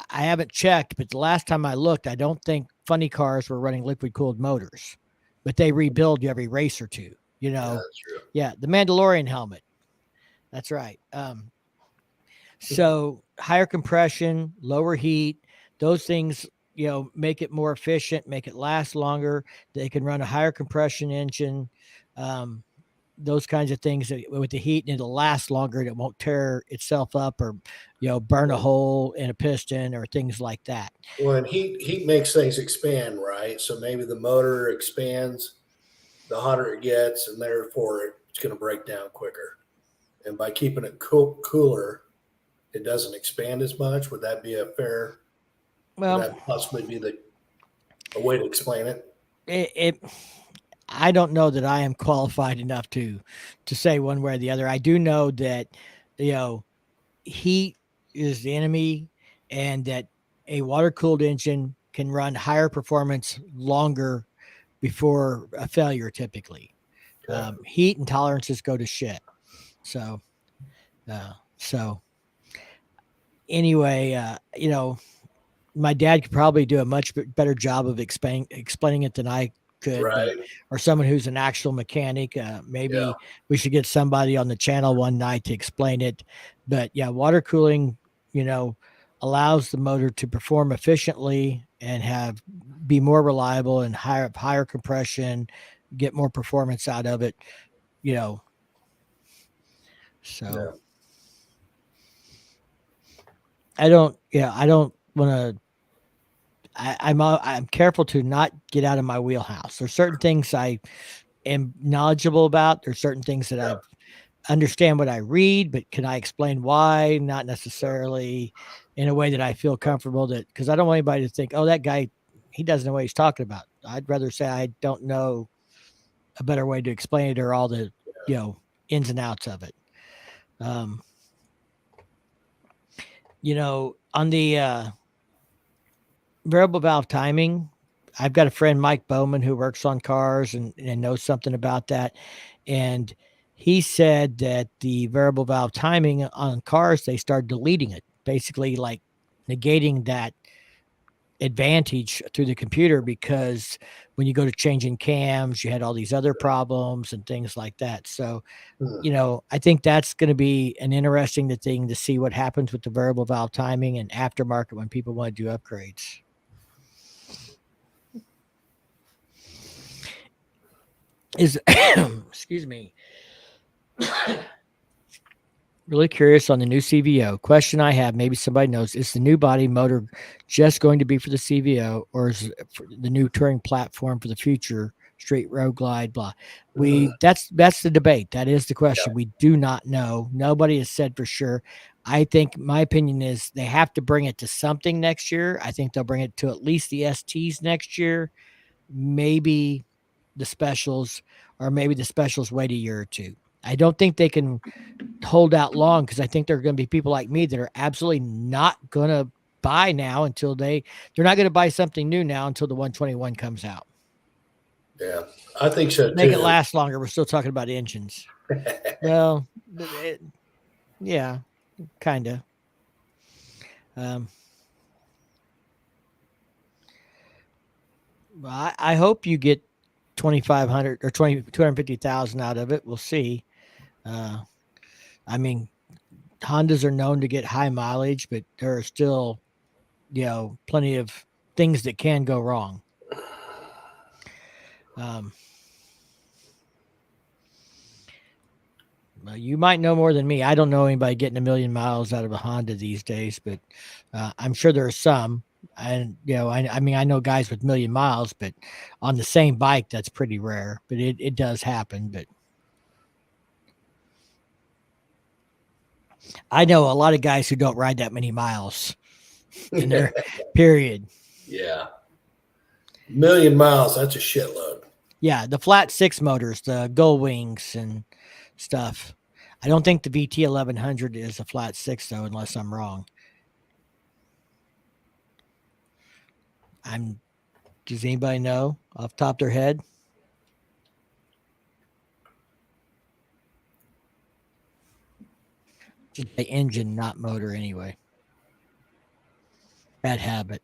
I haven't checked, but the last time I looked, I don't think funny cars were running liquid cooled motors, but they rebuild you every race or two, you Yeah, know? that's true. Yeah. The Mandalorian helmet. That's right. So higher compression, lower heat, those things, make it more efficient, make it last longer. They can run a higher compression engine. Those kinds of things that, with the heat, and it'll last longer and it won't tear itself up or, burn a hole in a piston or things like that. Well, and heat makes things expand, right? So maybe the motor expands the hotter it gets, and therefore it's going to break down quicker. And by keeping it cooler, it doesn't expand as much. Would that be a fair? Well, Would that possibly be a way to explain it? I don't know that I am qualified enough to say one way or the other. I do know that, heat is the enemy, and that a water cooled engine can run higher performance longer before a failure typically. Okay. Heat and tolerances go to shit. So anyway, my dad could probably do a much better job of explaining it than I could, Right. or someone who's an actual mechanic. Maybe Yeah. we should get somebody on the channel one night to explain it. But yeah, water cooling, allows the motor to perform efficiently and be more reliable and higher compression, get more performance out of it, so. Yeah. I don't want to. I'm careful to not get out of my wheelhouse. There's certain things I am knowledgeable about. There's certain things that I understand what I read, but can I explain why? Not necessarily in a way that I feel comfortable, that because I don't want anybody to think, oh, that guy, he doesn't know what he's talking about. I'd rather say I don't know a better way to explain it, or all the, ins and outs of it. On the variable valve timing, I've got a friend, Mike Bowman, who works on cars and knows something about that. And he said that the variable valve timing on cars, they started deleting it, basically like negating that advantage through the computer, because when you go to changing cams, you had all these other problems and things like that. So, I think that's going to be an interesting thing to see what happens with the variable valve timing and aftermarket when people want to do upgrades. Excuse me. Really curious on the new CVO. Question I have, maybe somebody knows, is the new body motor just going to be for the CVO, or is it for the new touring platform for the future, straight road glide, blah? That's the debate. That is the question. We do not know. Nobody has said for sure. I think my opinion is they have to bring it to something next year. I think they'll bring it to at least the STs next year, maybe the specials, or maybe the specials wait a year or two. I don't think they can hold out long, because I think there are going to be people like me that are absolutely not going to buy now until they're not going to buy something new now until the 121 comes out. Yeah, I think so too. Make it last longer. We're still talking about engines. Well, yeah, kind of. I hope you get 2,500 or 250,000 out of it. We'll see. I mean, Hondas are known to get high mileage, but there are still, plenty of things that can go wrong. You might know more than me. I don't know anybody getting 1 million miles out of a Honda these days, but I'm sure there are some. And, I mean, I know guys with 1 million miles, but on the same bike, that's pretty rare, but it does happen. But I know a lot of guys who don't ride that many miles in their period. Yeah. 1 million miles, that's a shitload. Yeah, the flat six motors, the gull wings and stuff. I don't think the VT 1100 is a flat six, though, unless I'm wrong. Does anybody know off the top of their head? Just the engine, not motor, anyway. Bad habit.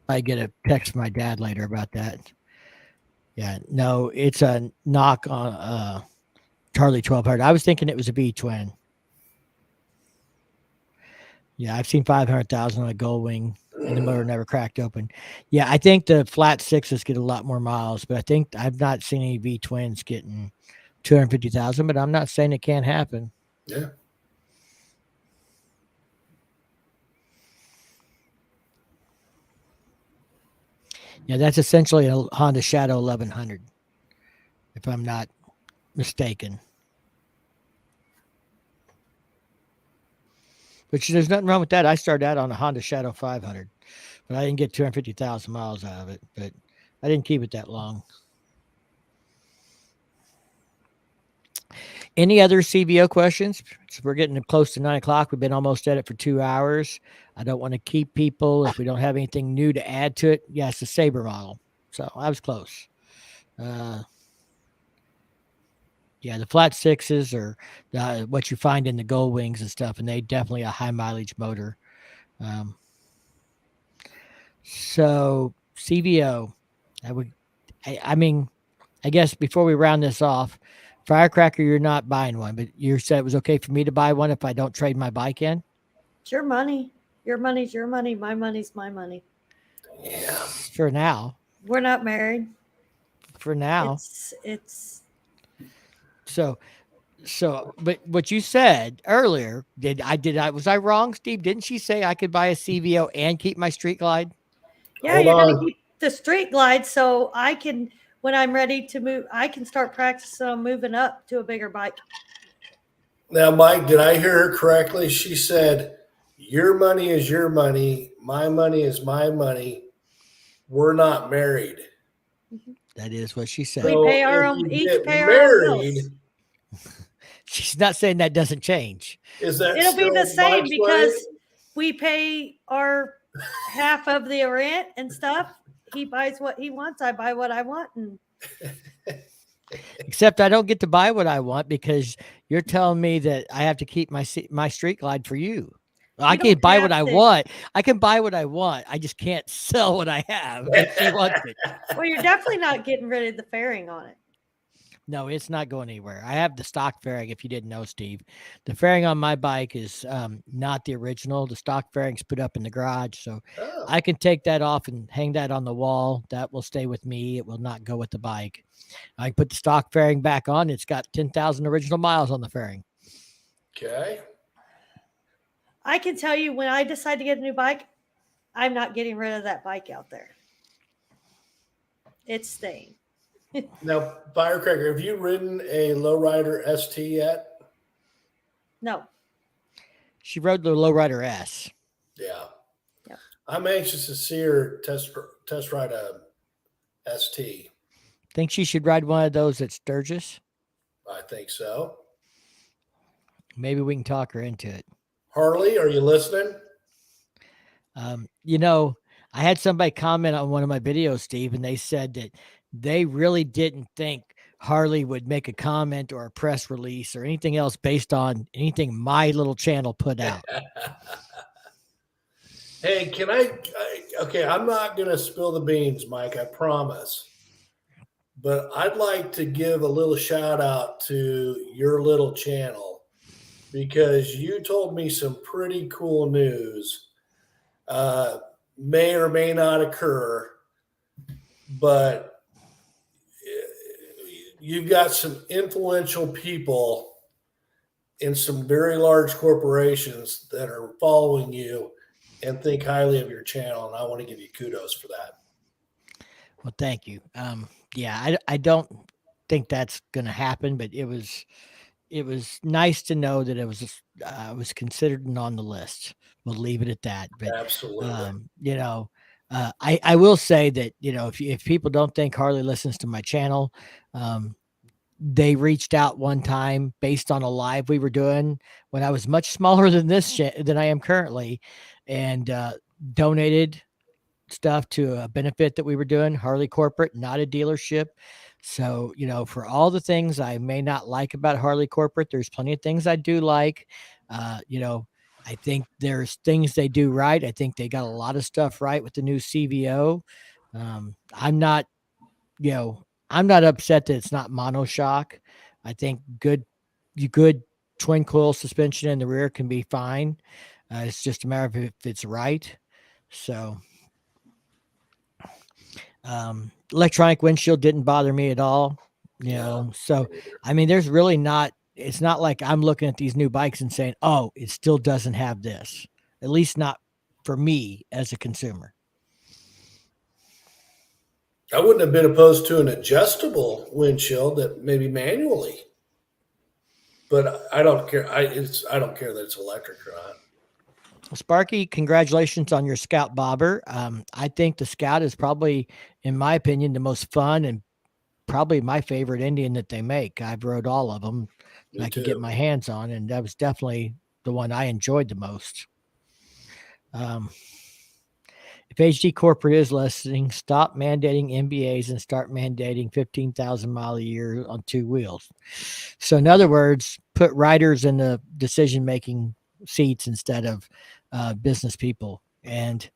I get a text from my dad later about that. Yeah, no, it's a knock on Charlie 1200. I was thinking it was a V twin. Yeah, I've seen 500,000 on a Gold Wing, and the motor never cracked open. Yeah, I think the flat sixes get a lot more miles, but I think I've not seen any V twins getting 250,000. But I'm not saying it can't happen. Yeah. Yeah, that's essentially a Honda Shadow 1100, if I'm not mistaken. Which there's nothing wrong with that. I started out on a Honda Shadow 500, but I didn't get 250,000 miles out of it. But I didn't keep it that long. Any other CVO questions? So we're getting close to 9 o'clock. We've been almost at it for 2 hours. I don't want to keep people if we don't have anything new to add to it. Yeah, it's the Sabre model. So I was close. Yeah, the flat sixes are what you find in the Gold Wings and stuff, and they definitely a high mileage motor. So CVO, I mean, I guess before we round this off, Firecracker, you're not buying one, but you said it was okay for me to buy one if I don't trade my bike in. It's your money. Your money's your money. My money's my money. Yeah. For now. We're not married. For now. It's. So, but what you said earlier, was I wrong, Steve? Didn't she say I could buy a CVO and keep my Street Glide? Yeah, Hold you're on. going to keep the Street Glide so I can, when I'm ready to move, I can start practicing on moving up to a bigger bike. Now, Mike, did I hear her correctly? She said, your money is your money. My money is my money. We're not married. That is what she said. We pay our own, each pay our own bills. She's not saying that doesn't change. Is that it'll be the same Mike's because way? we pay our half of the rent and stuff. He buys what he wants. I buy what I want. And except I don't get to buy what I want because you're telling me that I have to keep my Street Glide for you. I can buy what I want. I can buy what I want. I just can't sell what I have if she wants it. Well, you're definitely not getting rid of the fairing on it. No, it's not going anywhere. I have the stock fairing, if you didn't know, Steve. The fairing on my bike is not the original. The stock fairing's put up in the garage, so I can take that off and hang that on the wall. That will stay with me. It will not go with the bike. I can put the stock fairing back on. It's got 10,000 original miles on the fairing. Okay. I can tell you when I decide to get a new bike, I'm not getting rid of that bike out there. It's staying. Now, Firecracker, have you ridden a Lowrider ST yet? No. She rode the Lowrider S. Yeah. Yep. I'm anxious to see her test ride a ST. Think she should ride one of those at Sturgis? I think so. Maybe we can talk her into it. Harley, are you listening? I had somebody comment on one of my videos, Steve, and they said that they really didn't think Harley would make a comment or a press release or anything else based on anything my little channel put out. Hey, okay, I'm not going to spill the beans, Mike, I promise. But I'd like to give a little shout out to your little channel because you told me some pretty cool news. May or may not occur, but you've got some influential people in some very large corporations that are following you and think highly of your channel. And I want to give you kudos for that. Well, thank you. I don't think that's going to happen, but it was nice to know that it was considered and on the list. We'll leave it at that. But absolutely, I will say that if people don't think Harley listens to my channel, they reached out one time based on a live we were doing when I was much smaller than than I am currently, and donated stuff to a benefit that we were doing. Harley Corporate, not a dealership. So, for all the things I may not like about Harley Corporate, there's plenty of things I do like. I think there's things they do right. I think they got a lot of stuff right with the new CVO. I'm not, I'm not upset that it's not monoshock. I think good twin coil suspension in the rear can be fine. It's just a matter of if it's right. So, electronic windshield didn't bother me at all. So I mean, there's really not. It's not like I'm looking at these new bikes and saying, "Oh, it still doesn't have this." At least not for me as a consumer. I wouldn't have been opposed to an adjustable windshield that maybe manually, but I don't care. I don't care that it's electric or not. Sparky, congratulations on your Scout bobber. I think the Scout is probably, in my opinion, the most fun and probably my favorite Indian that they make. I've rode all of them that I could get my hands on, and that was definitely the one I enjoyed the most. If HD Corporate is listening, stop mandating MBAs and start mandating 15,000 mile a year on two wheels. So in other words, put riders in the decision-making seats instead of business people. And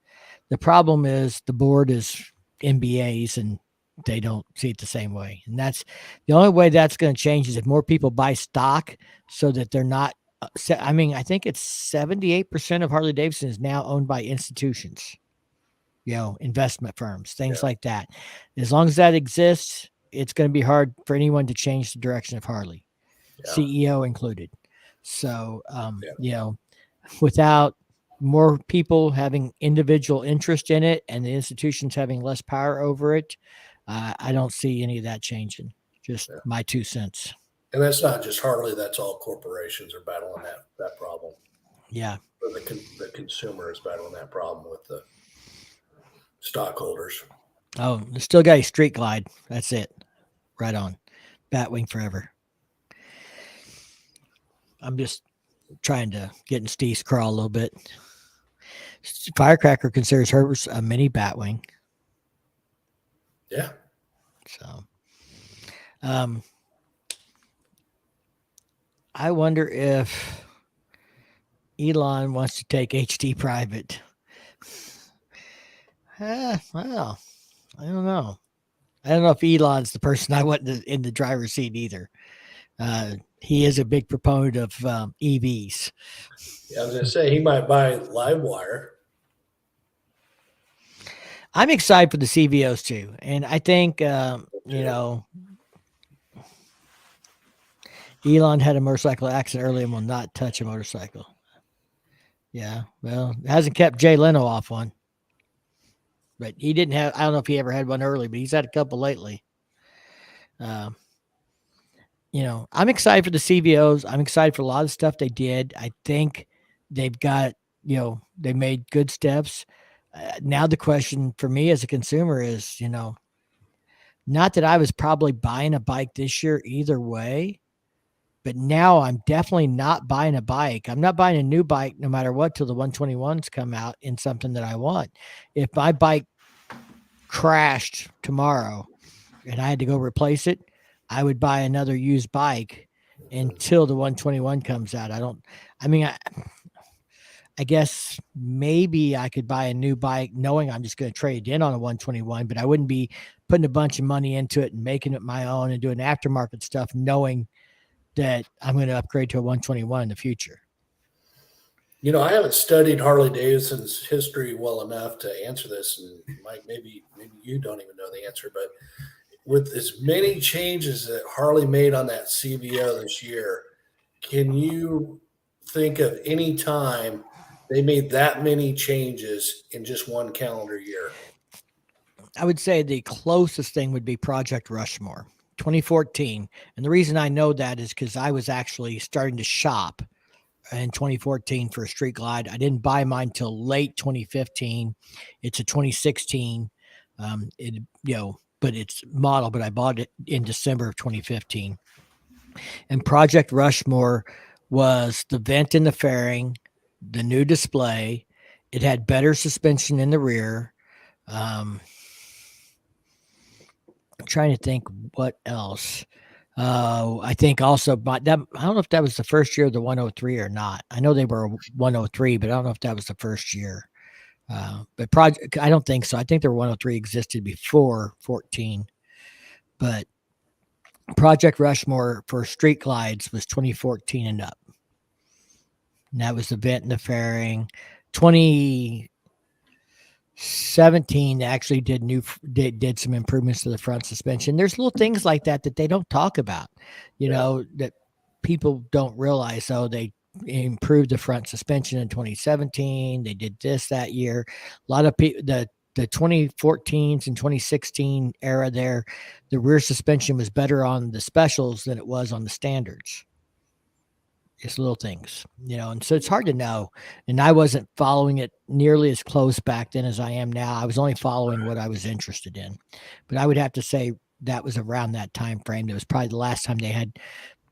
the problem is the board is MBAs and they don't see it the same way. And that's the only way that's going to change is if more people buy stock so that they're not. I mean, I think it's 78% of Harley Davidson is now owned by institutions, investment firms, things like that. As long as that exists, it's going to be hard for anyone to change the direction of Harley, CEO included. So, without more people having individual interest in it and the institutions having less power over it, I don't see any of that changing. Just my 2 cents. And that's not just Harley. That's all corporations are battling that problem. Yeah. Or the consumer is battling that problem with the stockholders. Oh, still got a Street Glide. That's it. Right on. Batwing forever. I'm just trying to get in Steve's crawl a little bit. Firecracker considers hers a mini Batwing. Yeah. So, I wonder if Elon wants to take HD private. Well, I don't know. I don't know if Elon's the person I want in the driver's seat either. He is a big proponent of EVs. Yeah, I was going to say he might buy Livewire. I'm excited for the CVOs too. And I think, Elon had a motorcycle accident early and will not touch a motorcycle. Yeah, well, it hasn't kept Jay Leno off one. But he didn't have, I don't know if he ever had one early, but he's had a couple lately. I'm excited for the CVOs. I'm excited for a lot of stuff they did. I think they've got, they made good steps. Now the question for me as a consumer is, not that I was probably buying a bike this year either way, but now I'm definitely not buying a bike. I'm not buying a new bike no matter what till the 121s come out in something that I want. If my bike crashed tomorrow and I had to go replace it, I would buy another used bike until the 121 comes out. I guess maybe I could buy a new bike knowing I'm just going to trade it in on a 121, but I wouldn't be putting a bunch of money into it and making it my own and doing aftermarket stuff knowing that I'm going to upgrade to a 121 in the future. I haven't studied Harley Davidson's history well enough to answer this, and Mike, maybe you don't even know the answer, but with as many changes that Harley made on that CVO this year, can you think of any time they made that many changes in just one calendar year? I would say the closest thing would be Project Rushmore, 2014. And the reason I know that is because I was actually starting to shop in 2014 for a Street Glide. I didn't buy mine till late 2015. It's a 2016. But it's model, but I bought it in December of 2015. And Project Rushmore was the vent in the fairing, the new display. It had better suspension in the rear. I'm trying to think what else. I think also, but that, I don't know if that was the first year of the 103 or not. I know they were 103, but I don't know if that was the first year. But project, I don't think so. I think their 103 existed before 14, but Project Rushmore for street glides was 2014 and up. And that was the vent and the fairing. 2017 they actually did some improvements to the front suspension. There's little things like that they don't talk about, you know, that people don't realize. So they improved the front suspension in 2017. They did this that year. A lot of people, the 2014s and 2016 era there, the rear suspension was better on the specials than it was on the standards. It's little things, you know, and so it's hard to know. And I wasn't following it nearly as close back then as I am now. I was only following what I was interested in. But I would have to say that was around that time frame. That was probably the last time they had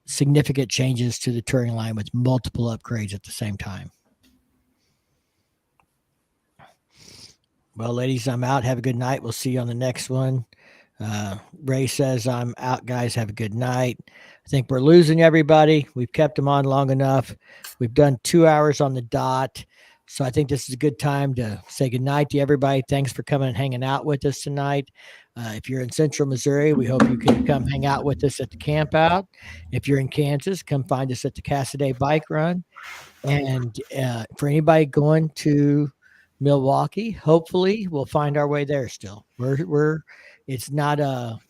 significant changes to the touring line with multiple upgrades at the same time. Well, ladies, I'm out. Have a good night. We'll see you on the next one. Ray says, I'm out, guys. Have a good night. I think we're losing everybody. We've kept them on long enough. We've done 2 hours on the dot. So I think this is a good time to say good night to everybody. Thanks for coming and hanging out with us tonight. If you're in Central Missouri, we hope you can come hang out with us at the Campout. If you're in Kansas, come find us at the Cassoday Bike Run. And for anybody going to Milwaukee, hopefully we'll find our way there still. It's not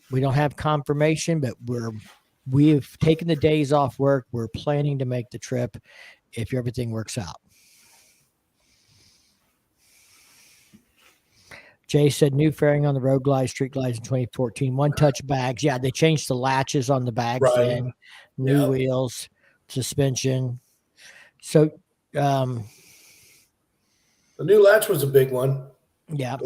we don't have confirmation, but we've taken the days off work. We're planning to make the trip if everything works out. Jay said new fairing on the road glides, street glides in 2014. One touch bags. Yeah, they changed the latches on the bags then. New wheels, suspension. So the new latch was a big one. Yeah,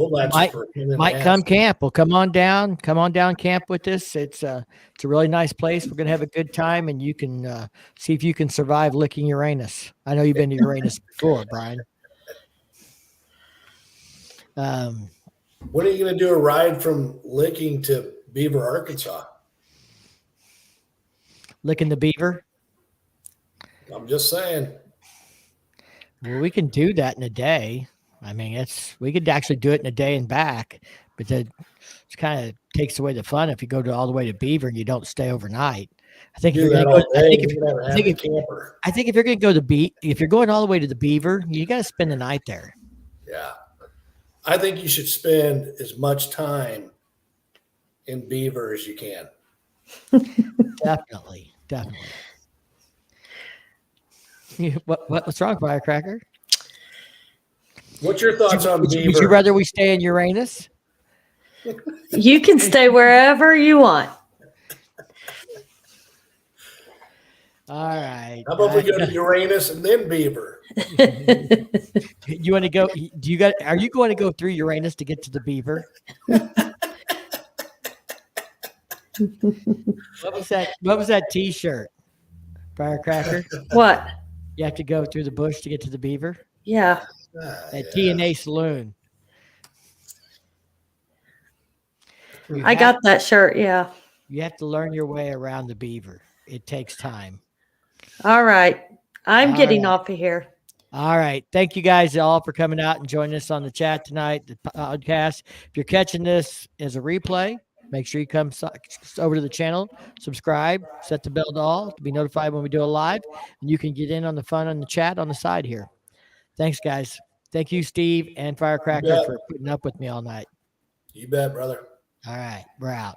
might come camp. Well, come on down camp with us. It's a really nice place. We're gonna have a good time, and you can see if you can survive licking Uranus. I know you've been to Uranus before, Brian. When are you gonna do a ride from Licking to Beaver, Arkansas? Licking the Beaver? I'm just saying. Well, we can do that in a day. I mean, we could actually do it in a day and back, but that kind of takes away the fun if you go all the way to Beaver and you don't stay overnight. I think if you're going to go, I think if you're going to go if you're going all the way to the Beaver, you got to spend the night there. Yeah, I think you should spend as much time in Beaver as you can. Definitely. What's wrong, Firecracker? What's your thoughts on Beaver? Would you rather we stay in Uranus? You can stay wherever you want. All right. How about we go to Uranus and then Beaver? You want to go? Are you going to go through Uranus to get to the Beaver? What was that T-shirt, Firecracker? What? You have to go through the bush to get to the Beaver? Yeah. At T&A Saloon. I got that shirt, yeah. You have to learn your way around the Beaver. It takes time. All right. I'm getting off of here. All right. Thank you guys all for coming out and joining us on the chat tonight, the podcast. If you're catching this as a replay, make sure you come over to the channel, subscribe, set the bell to all to be notified when we do a live, and you can get in on the fun on the chat on the side here. Thanks, guys. Thank you, Steve and Firecracker, for putting up with me all night. You bet, brother. All right. We're out.